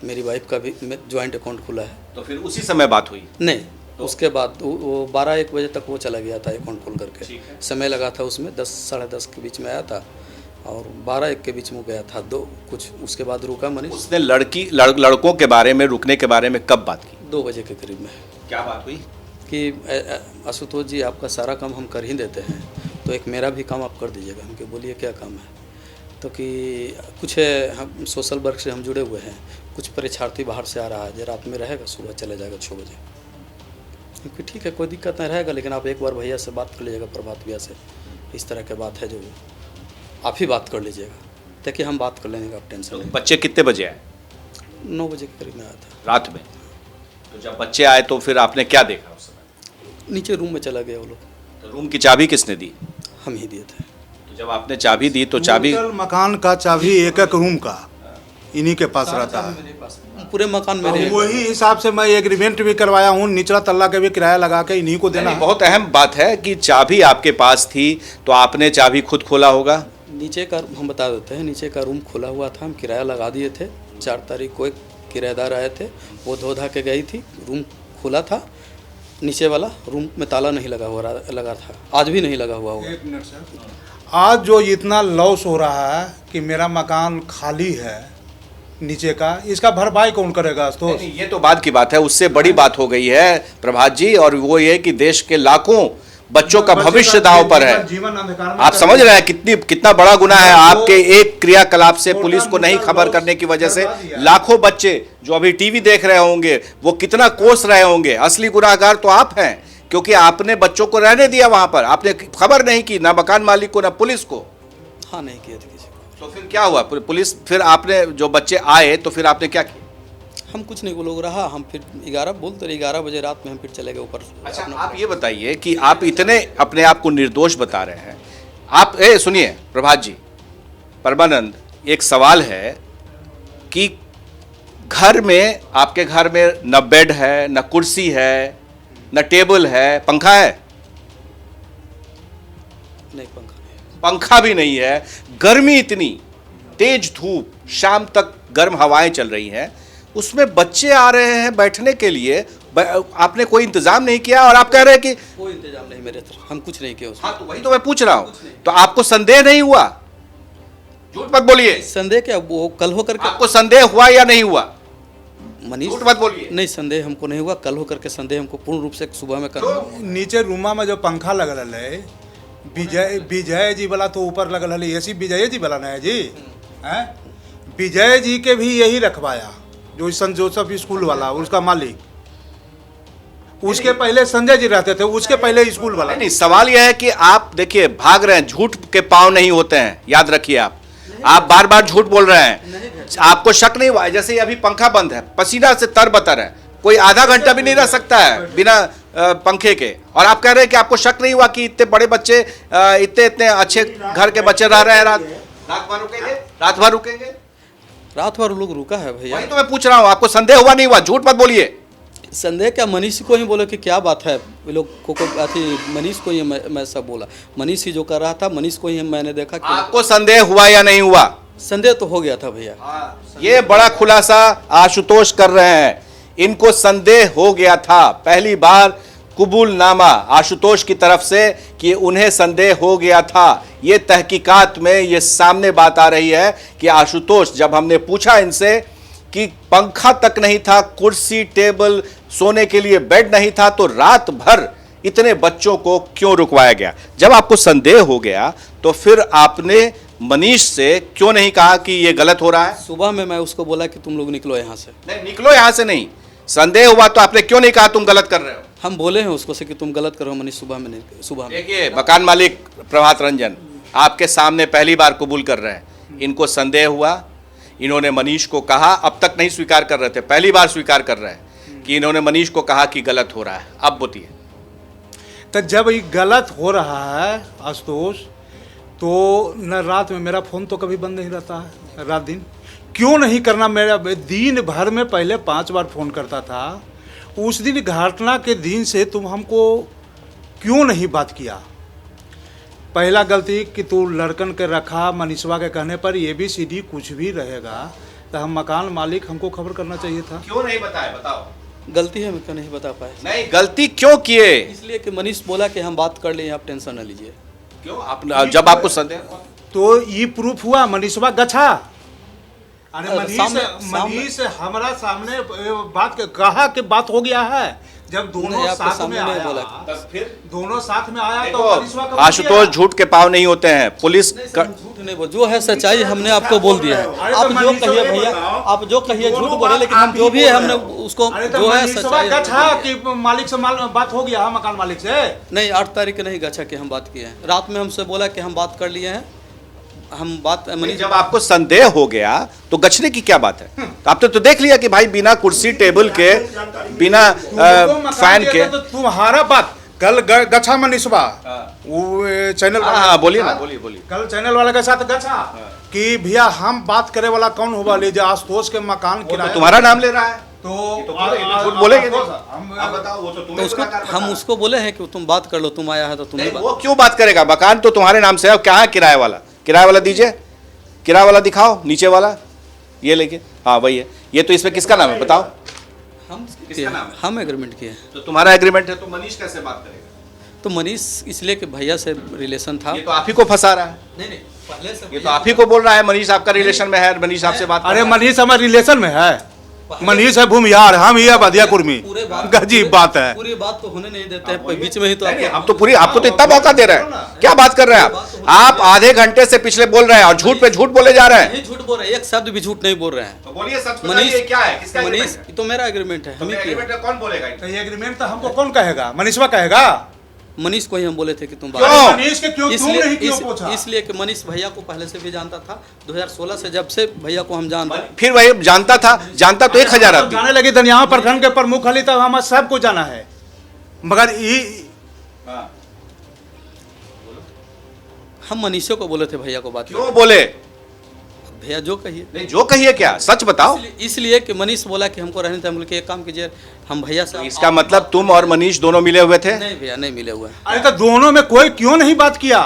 मेरी वाइफ का भी ज्वाइंट अकाउंट खुला है। तो फिर उसी समय बात हुई? नहीं, उसके बाद वो 12-1 बजे तक वो चला गया था अकाउंट खोल करके। ठीक है। समय लगा था उसमें, 10 साढ़े 10 के बीच में आया था और 12-1 के बीच में गया था, 2 कुछ उसके बाद रुका मनीष। उसने लड़कों के बारे में, रुकने के बारे में कब बात की? 2 बजे के करीब में। क्या बात हुई? कि आशुतोष जी आपका सारा काम हम कर ही देते हैं, तो एक मेरा भी काम आप कर दीजिएगा। हम के बोलिए क्या काम है? तो कि कुछ हम सोशल वर्क से हम जुड़े हुए हैं, कुछ परीक्षार्थी बाहर से आ रहा है, रात में रहेगा, सुबह चले जाएगा 6 बजे। क्योंकि ठीक है, कोई दिक्कत नहीं रहेगा, लेकिन आप एक बार भैया से बात कर लीजिएगा, प्रभात भैया से। इस तरह की बात है जो आप ही बात कर लीजिएगा, ताकि हम बात कर लेंगे, आप टेंशन नहीं। बच्चे कितने बजे आए? 9 बजे के करीब में आया था रात में। तो जब बच्चे आए तो फिर आपने क्या देखा उस समय? नीचे रूम में चला गया वो लोग। तो रूम की चाबी किसने दी? हम ही दिए थे। तो जब आपने चाबी दी तो चाबी टोटल मकान का चाबी एक रूम का इन्हीं के पास रहता है। पूरे मकान में और वही हिसाब से मैं एग्रीमेंट भी करवाया हूँ, निचला तल्ला के भी किराया लगा के इन्हीं को देना है। बहुत अहम बात है कि चाबी आपके पास थी तो आपने चाबी खुद खोला होगा। नीचे का हम बता देते हैं, नीचे का रूम खुला हुआ था, हम किराया लगा दिए थे। 4 तारीख को एक किराएदार आए थे, वो धो धा के गई थी, रूम खुला था। नीचे वाला रूम में ताला नहीं लगा था, आज भी नहीं लगा हुआ होगा। एक मिनट सर, आज जो इतना लॉस हो रहा है कि मेरा मकान खाली है नीचे का, इसका भरपाई कौन करेगा? तो नहीं, ये तो बाद की बात है, उससे बड़ी बात हो गई है प्रभात जी, और वो ये कि देश के लाखों बच्चों का भविष्य दांव पर है। जीवन अंधकार में आप समझ रहे हैं कितना बड़ा गुनाह है। आपके एक क्रियाकलाप से, पुलिस को नहीं खबर करने की वजह से लाखों बच्चे जो अभी टीवी देख रहे होंगे वो कितना कोस रहे होंगे। असली गुनाहगार तो आप हैं, क्योंकि आपने बच्चों को रहने दिया वहां पर, आपने खबर नहीं की, ना मकान मालिक को ना पुलिस को। हाँ, नहीं किए थे किसी को। तो फिर क्या हुआ? पुलिस, फिर आपने, जो बच्चे आए तो फिर आपने क्या किया? हम कुछ नहीं, वो लोग रहा, हम फिर 11 बोलते रहे, 11 बजे रात में हम फिर चले गए ऊपर। अच्छा, आप ये बताइए कि आप इतने अपने आप को निर्दोष बता रहे हैं। आप सुनिए प्रभात जी, परमानंद, एक सवाल है कि घर में, आपके घर में न बेड है, न कुर्सी है, न टेबल है, पंखा है? नहीं, पंखा नहीं। पंखा भी नहीं है। गर्मी इतनी, तेज धूप, शाम तक गर्म हवाएं चल रही हैं, उसमें बच्चे आ रहे हैं बैठने के लिए, आपने कोई इंतजाम नहीं किया और आप कह रहे हैं कि कोई इंतजाम नहीं मेरे तरफ, हम कुछ नहीं किया उसमें। हाँ, तो वही तो मैं पूछ रहा हूं। तो आपको संदेह नहीं हुआ? झूठ मत बोलिए। संदेह क्या, वो कल होकर के आपको संदेह हुआ या नहीं हुआ? मनीष, झूठ मत बोलिए। नहीं, संदेह हमको नहीं हुआ। कल होकर के संदेह हमको पूर्ण रूप से सुबह में करना। नीचे रूमा में जो पंखा लगल है, विजय जी वाला तो ऊपर लगल है, ऐसी विजय जी वाला ना है जी, हैं? विजय जी के भी यही रखवाया, जो संत जोसेफ स्कूल वाला, उसका मालिक। उसके पहले संजय जी रहते थे, उसके पहले स्कूल वाला। नहीं, सवाल यह है कि आप देखिए भाग रहे हैं, झूठ के पांव नहीं होते हैं, याद रखिए। आप बार बार झूठ बोल रहे हैं। आपको शक नहीं हुआ? जैसे अभी पंखा बंद है, पसीना से तरबतर है, कोई आधा घंटा भी नहीं रह सकता है बिना पंखे के, और आप कह रहे हैं कि आपको शक नहीं हुआ कि इतने बड़े बच्चे, इतने अच्छे घर के बच्चे रह रहे हैं, रात भर रुकेंगे? रात भर लोग रुका है भैया। वही तो मैं पूछ रहा हूँ, आपको संदेह हुआ नहीं हुआ? झूठ मत बोलिए। संदेह क्या, मनीष को ही बोले कि क्या बात है, ये लोग को मनीष को ही मैं सब बोला। मनीष ही जो कर रहा था, मनीष को ही मैंने देखा कि आपको संदेह हुआ या नहीं हुआ? संदेह तो हो गया था भैया। ये बड़ा खुलासा आशुतोष कर रहे हैं, इनको संदेह हो गया था। पहली बार कबूलनामा आशुतोष की तरफ से कि उन्हें संदेह हो गया था। ये तहकीकात में ये सामने बात आ रही है कि आशुतोष, जब हमने पूछा इनसे कि पंखा तक नहीं था, कुर्सी टेबल, सोने के लिए बेड नहीं था, तो रात भर इतने बच्चों को क्यों रुकवाया गया? जब आपको संदेह हो गया तो फिर आपने मनीष से क्यों नहीं कहा कि ये गलत हो रहा है? सुबह में मैं उसको बोला कि तुम लोग निकलो यहाँ से। नहीं, निकलो यहाँ से नहीं, संदेह हुआ तो आपने क्यों नहीं कहा तुम गलत कर रहे हो? हम बोले हैं उसको से कि तुम गलत करो मनीष, सुबह में। देखिए, मकान मालिक प्रभात रंजन आपके सामने पहली बार कबूल कर रहे हैं, इनको संदेह हुआ, इन्होंने मनीष को कहा, अब तक नहीं स्वीकार कर रहे थे, पहली बार स्वीकार कर रहे हैं कि इन्होंने मनीष को कहा कि गलत हो रहा है। अब बताइए, तो जब ये गलत हो रहा है आशुतोष, तो न रात में मेरा फ़ोन तो कभी बंद नहीं रहता है, रात दिन क्यों नहीं करना? मेरा दिन भर में पहले 5 बार फ़ोन करता था। उस दिन घटना के दिन से तुम हमको क्यों नहीं बात किया? पहला गलती कि तू लड़कन के रखा मनीषवा के कहने पर ABCD कुछ भी रहेगा तो हम मकान मालिक हमको खबर करना चाहिए था। क्यों नहीं बताया, बताओ। गलती है, मैं क्यों नहीं बता पाए? नहीं, गलती क्यों किए? इसलिए कि मनीष बोला कि हम बात कर लें, आप टेंशन न लीजिए। क्यों आप जब आपको संदेह तो ये प्रूफ हुआ मनीषवा गछा। अरे सामने मनीष हमारा सामने बात कहा कि बात हो गया है। जब दोनों नहीं, आपके साथ में सामने नहीं आया, बोला। तब फिर दोनों साथ में आया तो मनीषवा देखो, का आशुतोष झूठ के पाँव नहीं होते हैं। पुलिस झूठ नहीं बोल, जो है सच्चाई हमने आपको बोल दिया है। अरे आप तो जो मनीषवा कहिए ये भैया, बताओ, आप जो कहिए झूठ दोनों बोले, बात लेकिन आप हम ही जो भी बोल है रहे हमने हो। उसको अरे तो जो है मनीषवा सच्चाई हमने गछा बोल दिया। कि मालिक से बात हो गया है मकान मालिक से। नहीं, 8 तारीख के नहीं गच्छा कि हम बात किए हैं। रात में हमसे बोला कि हम बात कर लिए हैं, हम बात मनीष। जब आपको संदेह हो गया तो गछने की क्या बात है? आपने तो देख लिया कि भाई बिना कुर्सी टेबल के, बिना तुमको मकान फैन दिया के। था तो तुम्हारा बात कल गछा मनीषवा वो चैनल वाला। हाँ, बोलिए ना, बोलिए बोलिए। कल चैनल वाले के साथ गछा कि भैया हम बात करे वाला कौन होगा, ले जा आशुतोष के मकान वो तो किराया। तुम्हारा नाम ले रहा है, तो झूठ बोलेंगे नहीं। हम आप बताओ, वो तो तो तुम्हें उसको गुनाहगार हम बता। उसको बोले हैं कि तुम बात कर लो, तुम आया है तो तुम नहीं, ही वो क्यों बात करेगा? मकान तो तुम्हारे नाम से है। क्या है किराए वाला? किराए वाला दीजिए, किराए वाला दिखाओ, नीचे वाला ये लेके। हाँ वही है। ये तो इसमें किसका नाम है बताओ? हम किसका नाम है? हम एग्रीमेंट किए हैं। तो तुम्हारा एग्रीमेंट है तो मनीष कैसे बात करेगा? तो मनीष इसलिए कि भैया से रिलेशन था। ये तो आप ही को फंसा रहा है। नहीं नहीं, पहले से ये तो आप ही को बोल रहा है मनीष आपका रिलेशन में है, मनीष आपसे बात कर अरे रहा है। मनीष हमारे रिलेशन में है। मनीष है भूमियार, हम ये बदिया कुर्मी। गजीब बात है। पूरी बात तो होने नहीं देते हैं, बीच में ही तो नहीं, आपको- हम तो पूरी आपको तो इतना मौका दे रहे हैं। क्या बात कर रहे हैं आप आधे घंटे से पिछले बोल रहे हैं और झूठ पे झूठ बोले जा रहे हैं। नहीं झूठ बोल रहे हैं, एक शब्द भी झूठ नहीं बोल रहे हैं। तो बोलिए सच मनीष बताइए क्या है, किसका मनीष एग्रीमेंट है? ये तो मेरा एग्रीमेंट है, हम ही किए। एग्रीमेंट है, कौन बोलेगा? तो ये एग्रीमेंट तो हमको कौन कहेगा? मनीषवा कहेगा। मनीष को ही हम बोले थे कि तुम क्यों? बात मनीष के क्यों तुम नहीं क्यों पूछा? इसलिए कि मनीष भैया को पहले से भी जानता था। 2016 से जब से भैया को हम जानते हैं। फिर वही जानता था, जानता तो 1000 आदमी। जाने लगे दनिया प्रखंड के प्रमुख हली तब हमारा सबको जाना है, मगर ये हाँ। हम मनीषों को बोले थे भैया को बात क्यों बोले? भैया जो कहिए। नहीं जो कहिए, क्या सच बताओ। इसलिए कि मनीष बोला कि हमको रहने थे, हम बोले कि एक काम कीजिए, हम भैया से इसका मतलब तुम और मनीष दोनों मिले हुए थे? नहीं भैया नहीं मिले हुए हैं। अरे तो दोनों में कोई क्यों नहीं बात किया?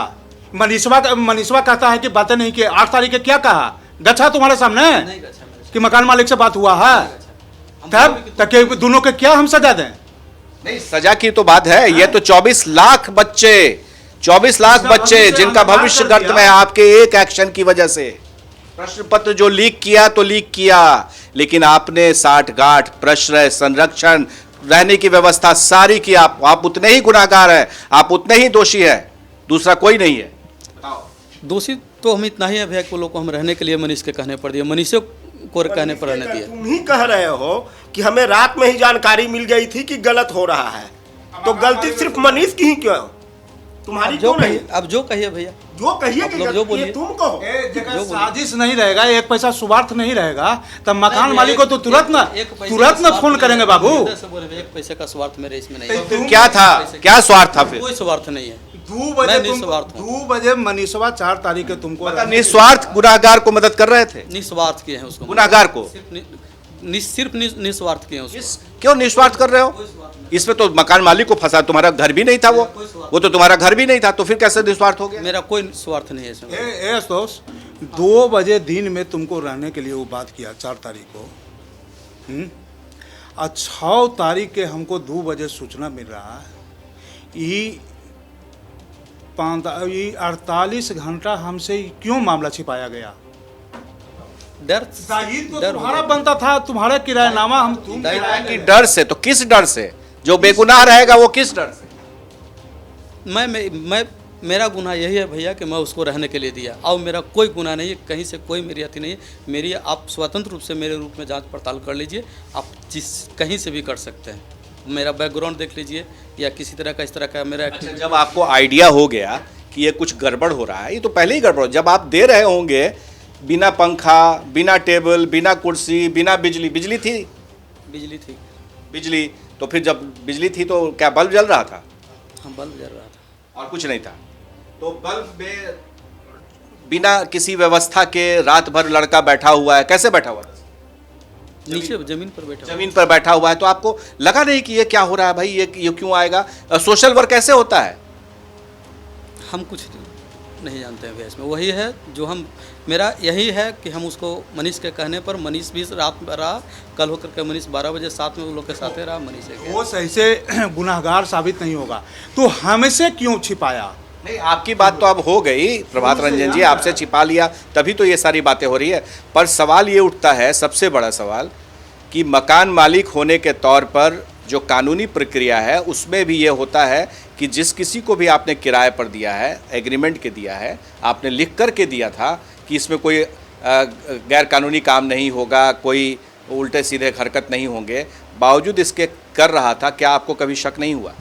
मनीषवा कहता है कि बातें नहीं की। 8 तारीख के क्या कहा? गच्छा तुम्हारे सामने नहीं गच्छा मेरे से। कि मकान मालिक से बात हुआ है, तब तक दोनों के क्या हम सजा दें? नहीं, सजा की तो बात है। ये तो 24 लाख बच्चे, 24 लाख बच्चे जिनका भविष्य गर्त में है आपके एक एक्शन की वजह से। प्रश्न पत्र जो लीक किया तो लीक किया, लेकिन आपने साठ गांठ, प्रश्रय, संरक्षण, रहने की व्यवस्था सारी की। आप उतने ही गुनाहगार हैं, आप उतने ही दोषी हैं, दूसरा कोई नहीं है। दोषी तो हम इतना ही है भैया, को लोग को हम रहने के लिए मनीष के कहने पर दिए, मनीषों को कहने पर रहने दिए। तुम ही कह रहे हो कि हमें रात में ही जानकारी मिल गई थी कि गलत हो रहा है, तो गलती सिर्फ मनीष की ही क्यों? तुम्हारी जो क्यों नहीं? कहिए, अब जो कहिए भैया, जो कहिए आप कि लोग जो गलती बोलिए। है, तुम कहो। जगह साजिश नहीं रहेगा, एक पैसा स्वार्थ नहीं रहेगा, तब मकान नहीं, मालिक को तो तुरंत ना फोन करेंगे बाबू। एक पैसे का स्वार्थ मेरे इसमें नहीं है। फिर क्या था, क्या स्वार्थ था? फिर कोई स्वार्थ नहीं है। 2 बजे मैं निस्वार्थ हूँ। 2 बजे मनीषवा 4 तारीख के तुमको मतलब निस्वार्थ गुनाहगार को मदद कर रहे थे, निस्वार्थ किए हैं उसको, गुनाहगार को। सिर्फ निस्वार्थ किए हैं उसको। क्यों निस्वार्थ कर रहे हो? इसमें तो मकान मालिक को फंसा, तुम्हारा घर भी नहीं था, वो तो तुम्हारा घर भी नहीं था, तो फिर कैसे निस्वार्थ हो गया? मेरा कोई स्वार्थ नहीं है इसमें। दोस्त 2 बजे दिन में तुमको रहने के लिए वो बात किया 4 तारीख को, और 6 तारीख के हमको 2 बजे सूचना मिल रहा है। ये 48 घंटा हमसे क्यों मामला छिपाया गया? डर तो डर तुम्हारा बनता था, तुम्हारा किरायानामा हम तुम कि डर से, तो किस डर से? जो बेगुनाह रहेगा वो किस डर से? मैं मेरा गुनाह यही है भैया कि मैं उसको रहने के लिए दिया, और मेरा कोई गुनाह नहीं है, कहीं से कोई मेरी अति नहीं है। मेरी आप स्वतंत्र रूप से मेरे रूप में जांच पड़ताल कर लीजिए, आप कहीं से भी कर सकते हैं। मेरा बैकग्राउंड देख लीजिए, या किसी तरह का इस तरह का मेरा अच्छा, जब आपको आइडिया हो गया कि ये कुछ गड़बड़ हो रहा है, ये तो पहले ही गड़बड़, जब आप दे रहे होंगे बिना पंखा, बिना टेबल, बिना कुर्सी, बिना बिजली, बिजली थी? बिजली थी। बिजली, तो फिर जब बिजली थी तो क्या बल्ब जल रहा था? हाँ, बल्ब जल रहा था और कुछ नहीं था। तो बल्ब में बिना किसी व्यवस्था के रात भर लड़का बैठा हुआ है, कैसे बैठा हुआ था? नीचे जमीन पर बैठा। जमीन पर बैठा हुआ है, तो आपको लगा नहीं कि ये क्या हो रहा है भाई, ये क्यों आएगा? सोशल वर्क कैसे होता है? हम कुछ नहीं जानते हैं भैया इसमें। वही है जो हम, मेरा यही है कि हम उसको मनीष के कहने पर, मनीष भी रात में रहा, कल होकर के मनीष 12 बजे साथ में उन लोग के साथ रहा, मनीष है वो सही से गुनाहगार साबित नहीं होगा तो हमसे क्यों छिपाया? नहीं, आपकी बात तो अब हो गई प्रभात रंजन जी, आपसे छिपा लिया तभी तो ये सारी बातें हो रही है। पर सवाल ये उठता है, सबसे बड़ा सवाल, कि मकान मालिक होने के तौर पर जो कानूनी प्रक्रिया है उसमें भी ये होता है कि जिस किसी को भी आपने किराए पर दिया है, एग्रीमेंट के दिया है, आपने लिख कर के दिया था कि इसमें कोई गैर कानूनी काम नहीं होगा, कोई उल्टे सीधे हरकत नहीं होंगे, बावजूद इसके कर रहा था, क्या आपको कभी शक नहीं हुआ?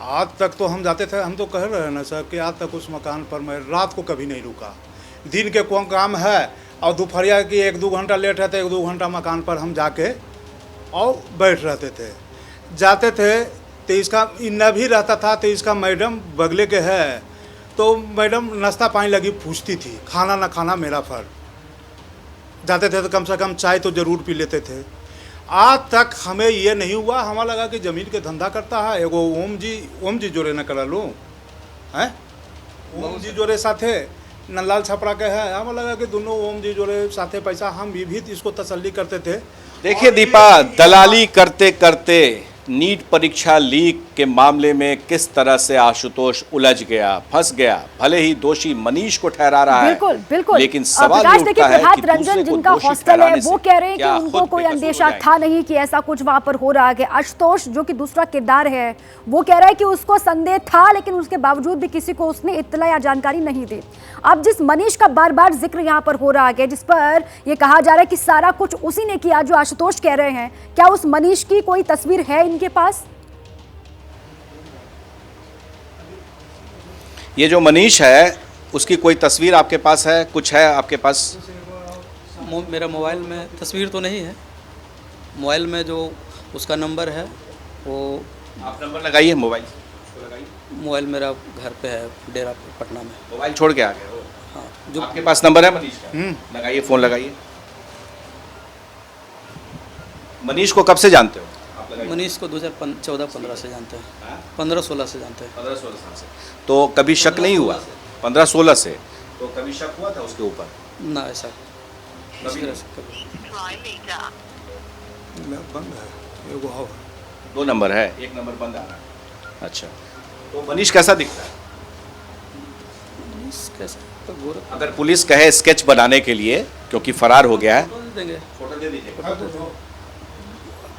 आज तक तो हम जाते थे, हम तो कह रहे हैं ना सर कि आज तक उस मकान पर मैं रात को कभी नहीं रुका। दिन के कौन काम है और दोपहरिया की 1-2 घंटा लेट है तो 1-2 घंटा मकान पर हम जाके और बैठ रहते थे, जाते थे। तो इसका न भी रहता था तो इसका मैडम बगले के है, तो मैडम नाश्ता पानी लगी पूछती थी, खाना ना खाना मेरा फर्ज। जाते थे तो कम से कम चाय तो ज़रूर पी लेते थे। आज तक हमें ये नहीं हुआ, हमें लगा कि ज़मीन के धंधा करता है एगो ओम जी जोड़े न करा लो हैं, ओम जी जोड़े साथे नंदलाल छपरा के है, हमें लगा कि दोनों ओम जी जोड़े साथे पैसा, हम भी इसको तसल्ली करते थे। देखिए दीपा, दलाली करते करते नीट परीक्षा लीक के मामले में किस तरह से आशुतोष उलझ गया, फंस गया। भले ही दोषी मनीष को ठहरा रहा है, बिल्कुल बिल्कुल, लेकिन सवाल प्रकाश ये देखिए, उठता है प्रभात कि रंजन दूसरे को जिनका दोषी हॉस्टल है ठहराने वो से कह रहे हैं कि क्या उनको खुद कोई बेकसूर हो अंदेशा जाएंगे? था नहीं कि ऐसा कुछ वहां पर हो रहा है। आशुतोष जो कि दूसरा किरदार है वो कह रहा है कि उसको संदेह था, लेकिन उसके बावजूद भी किसी को उसने इत्तला या जानकारी नहीं दी। अब जिस मनीष का बार बार जिक्र यहाँ पर हो रहा है, जिस पर ये कहा जा रहा है कि सारा कुछ उसी ने किया जो आशुतोष कह रहे हैं, क्या उस मनीष की कोई तस्वीर है इनके पास? ये जो मनीष है उसकी कोई तस्वीर आपके पास है, कुछ है आपके पास? मेरा मोबाइल में तस्वीर तो नहीं है, मोबाइल में जो उसका नंबर है वो, आप नंबर लगाइए, मोबाइल लगाइए। मोबाइल मेरा घर पे है, डेरा पे पटना में। मोबाइल छोड़ के आ गए हो? हाँ, जो आपके पास नंबर है मनीष का, लगाइए, फ़ोन लगाइए। मनीष को कब से जानते हो? मनीष को 2014-15 से जानते हैं, 15-16 से जानते हैं। 15-16 साल से। तो कभी शक नहीं हुआ? 15-16 से तो कभी शक हुआ था उसके ऊपर? ना, ऐसा कभी नहीं। बंद है, एगो और है। 2 नंबर है, 1 नंबर बंद आ रहा है। अच्छा, तो मनीष कैसा दिखता है? मनीष कैसा तो गोरा, अगर पुलिस कहे स्केच बनाने के लिए, क्योंकि फरार हो गया है, फोटो दे देंगे, फोटो दे दीजिए।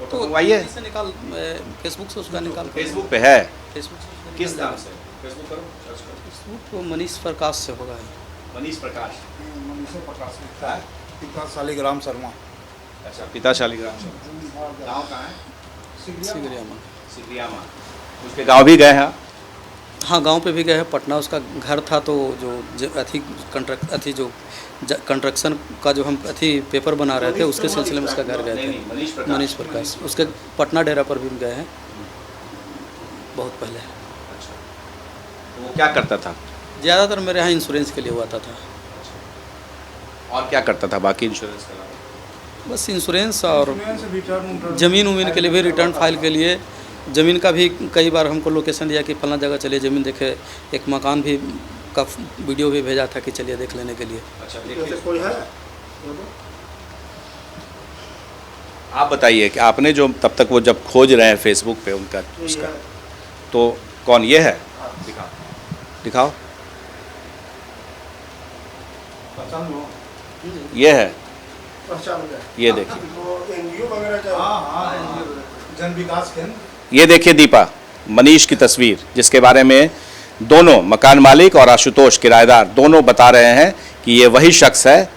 तो मंगवाइए, से निकाल, फेसबुक से उसका निकाल, फेसबुक पे है। फेसबुक से किस नाम से? फेसबुक करो, सर्च करो। फेसबुक को मनीष प्रकाश से होगा। मनीष प्रकाश। मनीष प्रकाश लिखता है, पिता शालिग्राम शर्मा। अच्छा, पिता शालिग्राम शर्मा। गाँव कहाँ है? सिगरियामा। सिकरियामा। उसके गांव भी गए हैं? हाँ, गांव पे भी गए हैं। पटना उसका घर था, तो जो कंस्ट्रक्शन का जो हम पेपर बना रहे थे उसके सिलसिले में उसका घर गए थे। मनीष प्रकाश उसके पटना डेरा पर भी गए हैं बहुत पहले। अच्छा, तो वो क्या करता था? ज़्यादातर मेरे यहाँ इंश्योरेंस के लिए हुआ था। और क्या करता था बाकी इंश्योरेंस के अलावा? बस इंश्योरेंस और ज़मीन उमीन के लिए भी, रिटर्न फाइल के लिए। ज़मीन का भी कई बार हमको लोकेशन दिया कि फलाना जगह चलिए ज़मीन देखे, एक मकान भी का वीडियो भी भेजा था कि चलिए देख लेने के लिए। अच्छा, कोई है? आप बताइए कि आपने जो तब तक वो जब खोज रहे हैं फेसबुक पे उनका उसका, तो कौन ये है? दिखाओ, दिखाओ। ये है, ये देखिए, एनजीओ वगैरह का। हाँ, जन विकास केंद्र। ये देखिए दीपा, मनीष की तस्वीर, जिसके बारे में दोनों मकान मालिक और आशुतोष किराएदार दोनों बता रहे हैं कि ये वही शख्स है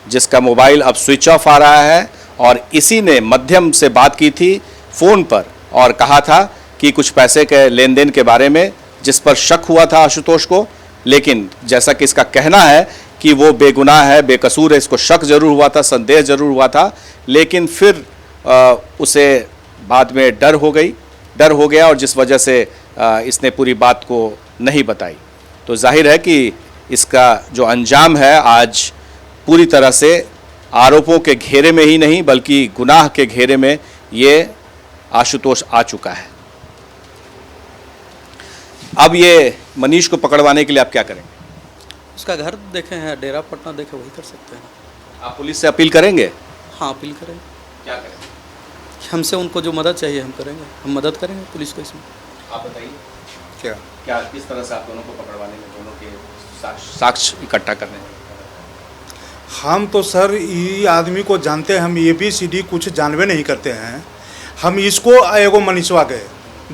जिसका मोबाइल अब स्विच ऑफ आ रहा है, और इसी ने मध्यम से बात की थी फ़ोन पर और कहा था कि कुछ पैसे के लेन देन के बारे में, जिस पर शक हुआ था आशुतोष को। लेकिन जैसा कि इसका कहना है कि वो बेगुनाह है, बेकसूर है, इसको शक जरूर हुआ था, संदेह जरूर हुआ था, लेकिन फिर उसे बाद में डर हो गया, और जिस वजह से इसने पूरी बात को नहीं बताई। तो जाहिर है कि इसका जो अंजाम है आज पूरी तरह से आरोपों के घेरे में ही नहीं बल्कि गुनाह के घेरे में ये आशुतोष आ चुका है। अब ये मनीष को पकड़वाने के लिए आप क्या करेंगे? उसका घर देखे हैं, डेरा पटना देखे, वही कर सकते हैं। आप पुलिस से अपील करेंगे? हाँ, अपील करेंगे। क्या करेंगे? हमसे उनको जो मदद चाहिए हम करेंगे, हम मदद करेंगे पुलिस को इसमें। आप बताइए क्या क्या किस तरह से आप दोनों को पकड़वाने में, दोनों के साक्ष्य इकट्ठा करने में? हम तो सर ये आदमी को जानते हैं, हम ABCD कुछ जानवे नहीं करते हैं। हम इसको एगो मनीषवा के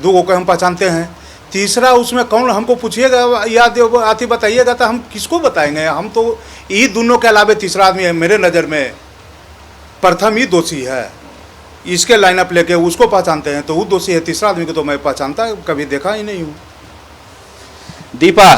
2 को हम पहचानते हैं, तीसरा उसमें कौन हमको पूछिएगा या आती बताइएगा तो हम किसको बताएंगे। हम तो ये दोनों के अलावे तीसरा आदमी है मेरे नज़र में, प्रथम ही दोषी है। इसके लाइनअप लेके उसको पहचानते हैं तो वो दोषी है, तीसरा आदमी को तो मैं पहचानता कभी देखा ही नहीं हूँ। दीपा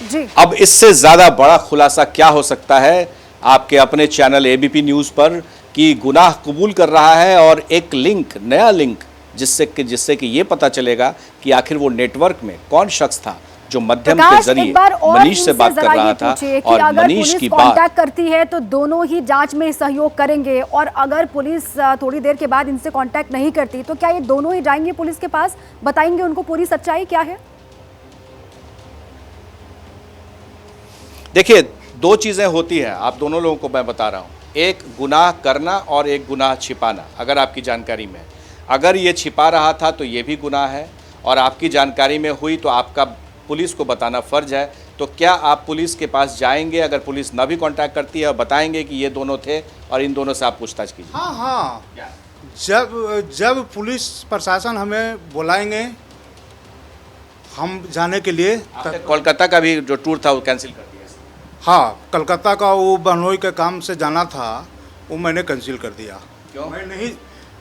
जी, अब इससे ज्यादा बड़ा खुलासा क्या हो सकता है आपके अपने चैनल ABP न्यूज पर कि गुनाह कबूल कर रहा है और एक लिंक, नया लिंक जिससे कि ये पता चलेगा कि आखिर वो नेटवर्क में कौन शख्स था जो मध्यम के प्रकाश, जरिए एक बार और मनीष से इनसे बात कर जरा रहा ये था पूछिए कि और अगर मनीष पुलिस की बात कांटेक्ट करती है तो दोनों ही जांच में सहयोग करेंगे, और अगर पुलिस थोड़ी देर के बाद इनसे कांटेक्ट नहीं करती तो क्या ये दोनों ही जाएंगे पुलिस के पास, बताएंगे उनको पूरी सच्चाई क्या है? देखिए, 2 चीजें होती हैं, आप दोनों लोगों को मैं बता रहा हूं, एक गुनाह करना और एक गुनाह छिपाना। अगर आपकी जानकारी में, अगर ये छिपा रहा था तो ये भी गुनाह है, और आपकी जानकारी में हुई तो आपका पुलिस को बताना फर्ज है। तो क्या आप पुलिस के पास जाएंगे अगर पुलिस ना भी कांटेक्ट करती है और बताएंगे कि ये दोनों थे और इन दोनों से आप पूछताछ कीजिए? हाँ हाँ, जब पुलिस प्रशासन हमें बुलाएंगे हम जाने के लिए आपने कोलकाता का भी जो टूर था वो कैंसिल कर दिया? हाँ, कलकत्ता का वो बहनोई के काम से जाना था, वो मैंने कैंसिल कर दिया। क्यों?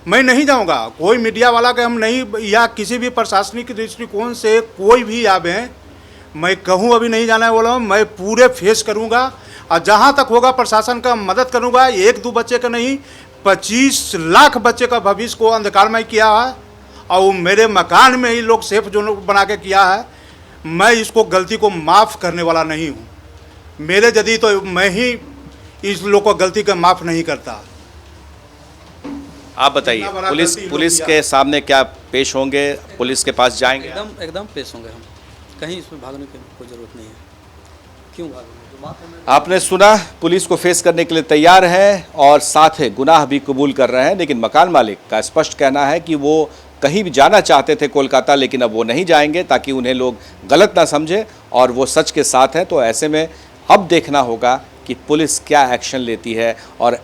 मैं नहीं जाऊंगा। कोई मीडिया वाला के हम नहीं, या किसी भी प्रशासनिक दृष्टिकोण से कोई भी आवे, मैं कहूँ अभी नहीं जाना है बोला, मैं पूरे फेस करूंगा और जहाँ तक होगा प्रशासन का मदद करूंगा। 1-2 बच्चे का नहीं, 25 लाख बच्चे का भविष्य को अंधकारमय किया है, और वो मेरे मकान में ही लोग सेफ जो बना के किया है। मैं इसको गलती को माफ़ करने वाला नहीं हूँ। मेरे यदि तो मैं ही इस लोग को गलती का माफ़ नहीं करता। आप बताइए, पुलिस के सामने क्या पेश होंगे, पुलिस के पास जाएंगे? एकदम पेश होंगे हम, कहीं इसमें भागने की कोई ज़रूरत नहीं है। क्यों भागेंगे? जो बात है आपने सुना, पुलिस को फेस करने के लिए तैयार हैं और साथ ही गुनाह भी कबूल कर रहे हैं। लेकिन मकान मालिक का स्पष्ट कहना है कि वो कहीं भी जाना चाहते थे कोलकाता, लेकिन अब वो नहीं जाएंगे ताकि उन्हें लोग गलत ना समझे, और वो सच के साथ हैं। तो ऐसे में अब देखना होगा कि पुलिस क्या एक्शन लेती है, और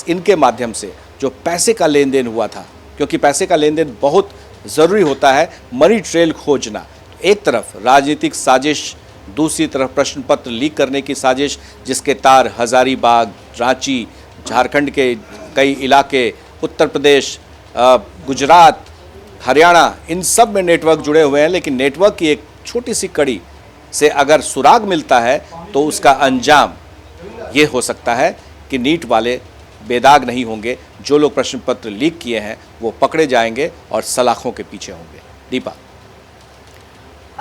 इनके माध्यम से जो पैसे का लेन देन हुआ था, क्योंकि पैसे का लेन देन बहुत ज़रूरी होता है, मनी ट्रेल खोजना। एक तरफ राजनीतिक साजिश, दूसरी तरफ प्रश्न पत्र लीक करने की साजिश, जिसके तार हज़ारीबाग, रांची, झारखंड के कई इलाके, उत्तर प्रदेश, गुजरात, हरियाणा, इन सब में नेटवर्क जुड़े हुए हैं। लेकिन नेटवर्क की एक छोटी सी कड़ी से अगर सुराग मिलता है तो उसका अंजाम ये हो सकता है कि नीट वाले बेदाग नहीं होंगे। जो लोग प्रश्न पत्र लीक किए हैं वो पकड़े जाएंगे और सलाखों के पीछे होंगे। दीपा,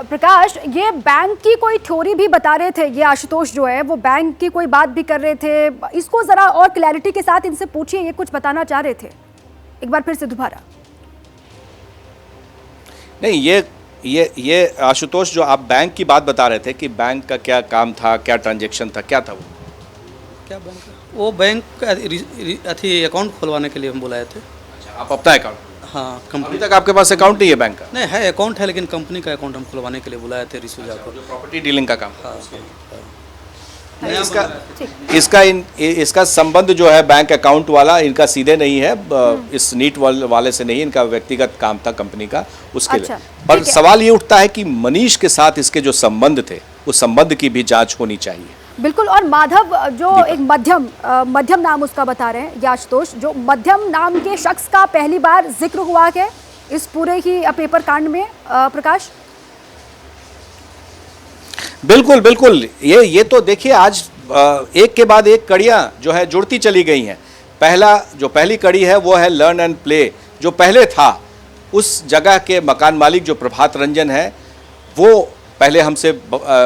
प्रकाश, ये बैंक की कोई थ्योरी भी बता रहे थे, ये आशुतोष जो है वो बैंक की कोई बात भी कर रहे थे, इसको जरा और क्लैरिटी के साथ इनसे पूछिए, ये कुछ बताना चाह रहे थे, एक बार फिर से दोबारा। नहीं, ये आशुतोष, जो आप बैंक की बात बता रहे थे कि बैंक का क्या काम था, क्या ट्रांजैक्शन था, क्या था वो? क्या बैंक? वो बैंक का अथी अकाउंट खुलवाने के लिए हम बुलाए थे। अच्छा, आप अपना अकाउंट? हाँ, अभी कंपनी तक आपके पास अकाउंट नहीं है बैंक का? नहीं है, अकाउंट है, लेकिन कंपनी का अकाउंट हम खुलवाने के लिए बुलाए थे रिसुजा को। जो प्रॉपर्टी डीलिंग का काम? हाँ, नहीं, इसका संबंध जो है बैंक अकाउंट वाला इनका सीधे नहीं है, इस नीट वाले से नहीं, इनका व्यक्तिगत काम था कंपनी का, उसके अच्छा, लिए। पर सवाल ये उठता है कि मनीष के साथ इसके जो संबंध थे, उस संबंध की भी जांच होनी चाहिए। बिल्कुल, और माधव जो एक मध्यम नाम उसका बता रहे हैं, आशुतोष, जो मध्यम नाम के शख्स का पहली बार जिक्र हुआ है इस पूरे ही पेपर कांड में, प्रकाश? बिल्कुल बिल्कुल, ये तो देखिए, आज एक के बाद एक कड़ियाँ जो है जुड़ती चली गई हैं। पहली कड़ी है वो है लर्न एंड प्ले, जो पहले था उस जगह के मकान मालिक जो प्रभात रंजन है, वो पहले हमसे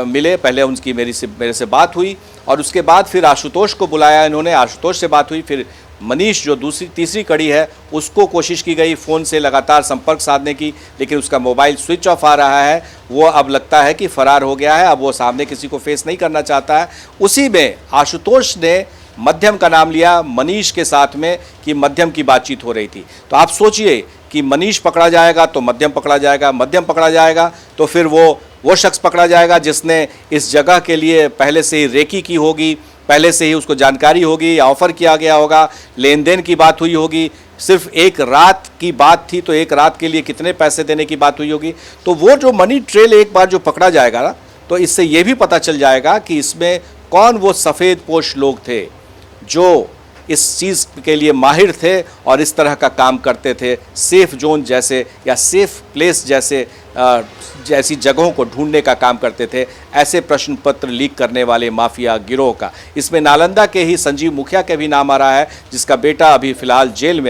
मिले, पहले उनकी मेरे से बात हुई, और उसके बाद फिर आशुतोष को बुलाया इन्होंने, आशुतोष से बात हुई, फिर मनीष जो तीसरी कड़ी है उसको कोशिश की गई फ़ोन से लगातार संपर्क साधने की, लेकिन उसका मोबाइल स्विच ऑफ आ रहा है। वो अब लगता है कि फरार हो गया है, अब वो सामने किसी को फेस नहीं करना चाहता है। उसी में आशुतोष ने मध्यम का नाम लिया मनीष के साथ में कि मध्यम की बातचीत हो रही थी। तो आप सोचिए कि मनीष पकड़ा जाएगा तो मध्यम पकड़ा जाएगा, मध्यम पकड़ा जाएगा तो फिर वो शख्स पकड़ा जाएगा जिसने इस जगह के लिए पहले से ही रेकी की होगी, पहले से ही उसको जानकारी होगी या ऑफर किया गया होगा, लेन देन की बात हुई होगी, सिर्फ एक रात की बात थी तो एक रात के लिए कितने पैसे देने की बात हुई होगी। तो वो जो मनी ट्रेल एक बार जो पकड़ा जाएगा ना, तो इससे ये भी पता चल जाएगा कि इसमें कौन वो सफ़ेद पोश लोग थे जो इस चीज़ के लिए माहिर थे और इस तरह का काम करते थे, सेफ जोन जैसे या सेफ प्लेस जैसी जगहों को ढूंढने का काम करते थे, ऐसे प्रश्न पत्र लीक करने वाले माफिया गिरोह का। इसमें नालंदा के ही संजीव मुखिया के भी नाम आ रहा है, जिसका बेटा अभी फिलहाल जेल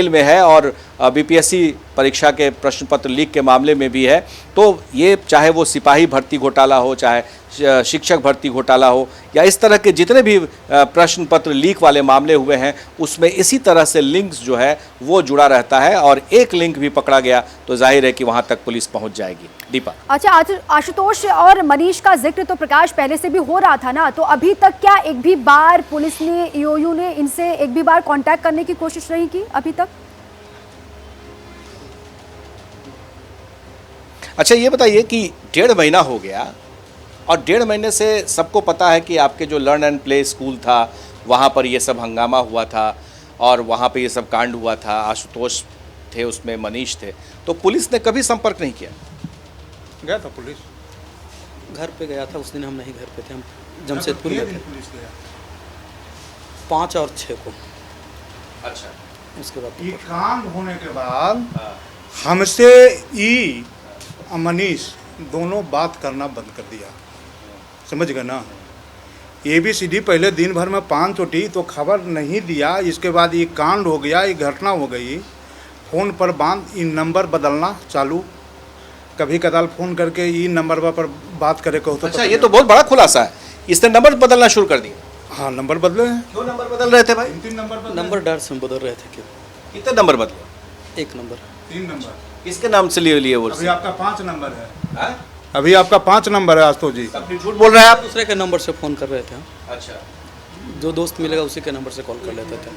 में है और बीपीएससी परीक्षा के प्रश्न पत्र लीक के मामले में भी है। तो ये चाहे वो सिपाही भर्ती घोटाला हो, चाहे शिक्षक भर्ती घोटाला हो, या इस तरह के जितने भी प्रश्न पत्र लीक वाले मामले हुए हैं, उसमें इसी तरह से लिंक्स जो है वो जुड़ा रहता है। और एक लिंक भी पकड़ा गया तो जाहिर है कि वहां तक पुलिस पहुंच जाएगी। दीपा, अच्छा, आशुतोष और मनीष का जिक्र तो प्रकाश पहले से भी हो रहा था ना, तो अभी तक क्या एक भी बार पुलिस ने, ईओयू ने इनसे एक भी बार कांटेक्ट करने की कोशिश नहीं की अभी तक? अच्छा ये बताइए कि 1.5 महीना हो गया और 1.5 महीने से सबको पता है कि आपके जो लर्न एंड प्ले स्कूल था वहाँ पर ये सब हंगामा हुआ था और वहाँ पे ये सब कांड हुआ था, आशुतोष थे उसमें, मनीष थे, तो पुलिस ने कभी संपर्क नहीं किया? गया था पुलिस, घर पे गया था उस दिन, हम नहीं घर पे थे, हम जमशेदपुर में थे। पुलिस गया 5 और 6 को। अच्छा, उसके बाद ये कांड होने के बाद हमसे मनीष दोनों बात करना बंद कर दिया, समझ गए ना। ABCD पहले दिन भर में 5 चोटी तो खबर नहीं दिया, इसके बाद ये कांड हो गया, ये घटना हो गई, फ़ोन पर बांध इन नंबर बदलना चालू, कभी कदाल फ़ोन करके इन नंबर पर बात करे को तो। अच्छा, ये तो बहुत बड़ा खुलासा है, इसने नंबर बदलना शुरू कर दिया। हाँ, नंबर बदले हैं। क्यों नंबर बदल रहे थे भाई? 3 नंबर नंबर डर से हम बदल रहे थे। क्यों? कितने नंबर बदले? 1 नंबर। 3 नंबर। किसके नाम से लिए वो? अभी आपका 5 नंबर है। हाँ? अभी आपका 5 नंबर है आशुतोष जी। अपनी झूठ बोल रहे हैं आप? दूसरे के नंबर से फ़ोन कर रहे थे हम। अच्छा, जो दोस्त मिलेगा उसी के नंबर से कॉल कर लेते थे।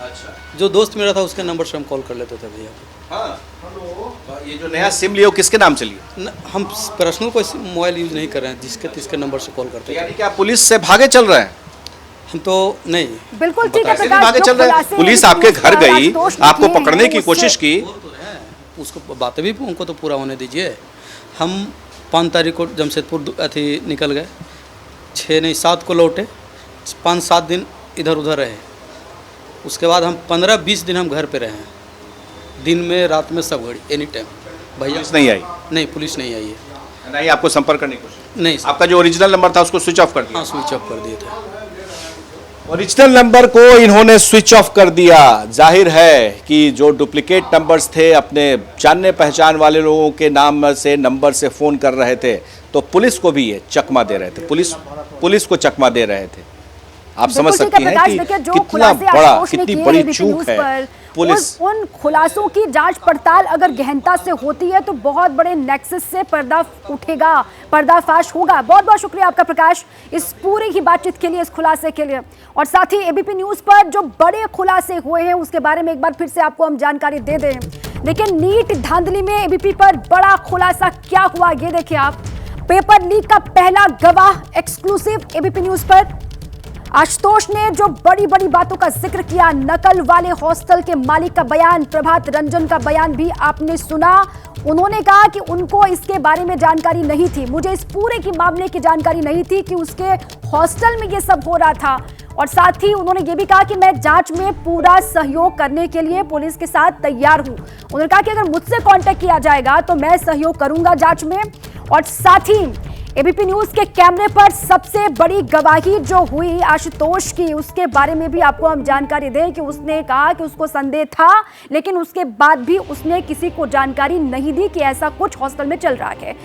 अच्छा, जो दोस्त मिला था उसके नंबर से हम कॉल कर लेते थे भैया। हाँ। तो ये जो नया सिम लिया वो किसके नाम से लिया? हम पर्सनल कोई मोबाइल यूज़ नहीं कर रहे हैं, जिसके तिसके नंबर से कॉल करते थे। यानी कि आप पुलिस से भागे चल रहे हैं? हम तो नहीं। बिल्कुल ठीक है ऐसे भी प्रकाश, भागे जो चल रहे हैं? खुलासे पुलिस आपके घर गई, आशुतोष ने आपको किए पकड़ने हैं, की कोशिश की। उसको बातें भी उनको तो पूरा होने दीजिए। हम 5 तारीख को जमशेदपुर निकल गए, 6 नहीं 7 को लौटे, 5-7 दिन इधर उधर रहे। उसके बाद हम 15-20 दिन हम घर पे रहे हैं, दिन में रात में सब घड़ी, एनी टाइम। भैया पुलिस नहीं आई? नहीं, पुलिस नहीं आई है। नहीं आपको संपर्क करने की कोशिश? नहीं सर। आपका जो ओरिजिनल नंबर था उसको स्विच ऑफ कर दिया? हाँ, स्विच ऑफ कर दिए थे। ओरिजिनल नंबर को इन्होंने स्विच ऑफ कर दिया। जाहिर है कि जो डुप्लीकेट नंबर्स थे, अपने जानने पहचान वाले लोगों के नाम से नंबर से फ़ोन कर रहे थे, तो पुलिस को भी ये चकमा दे रहे थे, पुलिस को चकमा दे रहे थे। आप समझ सकती हैं कि कितनी बड़ी चूक है पुलिस। उन खुलासों की जांच पड़ताल अगर गहनता से होती है तो बहुत बड़े नेक्सस से पर्दाफाश होगा। बहुत बहुत शुक्रिया आपका प्रकाश, इस पूरी की बातचीत के लिए, इस खुलासे के लिए। और साथ ही एबीपी न्यूज पर जो बड़े खुलासे हुए हैं उसके बारे में एक बार फिर से आपको हम जानकारी दे दें। लेकिन नीट धांधली में एबीपी पर बड़ा खुलासा क्या हुआ ये देखिए आप। पेपर लीक का पहला गवाह एक्सक्लूसिव एबीपी न्यूज पर। आशुतोष ने जो बड़ी बड़ी बातों का जिक्र किया, नकल वाले हॉस्टल के मालिक का बयान, प्रभात रंजन का बयान भी आपने सुना। उन्होंने कहा कि उनको इसके बारे में जानकारी नहीं थी, मुझे इस पूरे की मामले की जानकारी नहीं थी कि उसके हॉस्टल में ये सब हो रहा था। और साथ ही उन्होंने ये भी कहा कि मैं जांच में पूरा सहयोग करने के लिए पुलिस के साथ तैयार हूं। उन्होंने कहा कि अगर मुझसे कांटेक्ट किया जाएगा तो मैं सहयोग करूंगा जांच में। और साथ ही एबीपी न्यूज के कैमरे पर सबसे बड़ी गवाही जो हुई आशुतोष की, उसके बारे में भी आपको हम जानकारी दें कि उसने कहा कि उसको संदेह था, लेकिन उसके बाद भी उसने किसी को जानकारी नहीं दी कि ऐसा कुछ हॉस्टल में चल रहा है।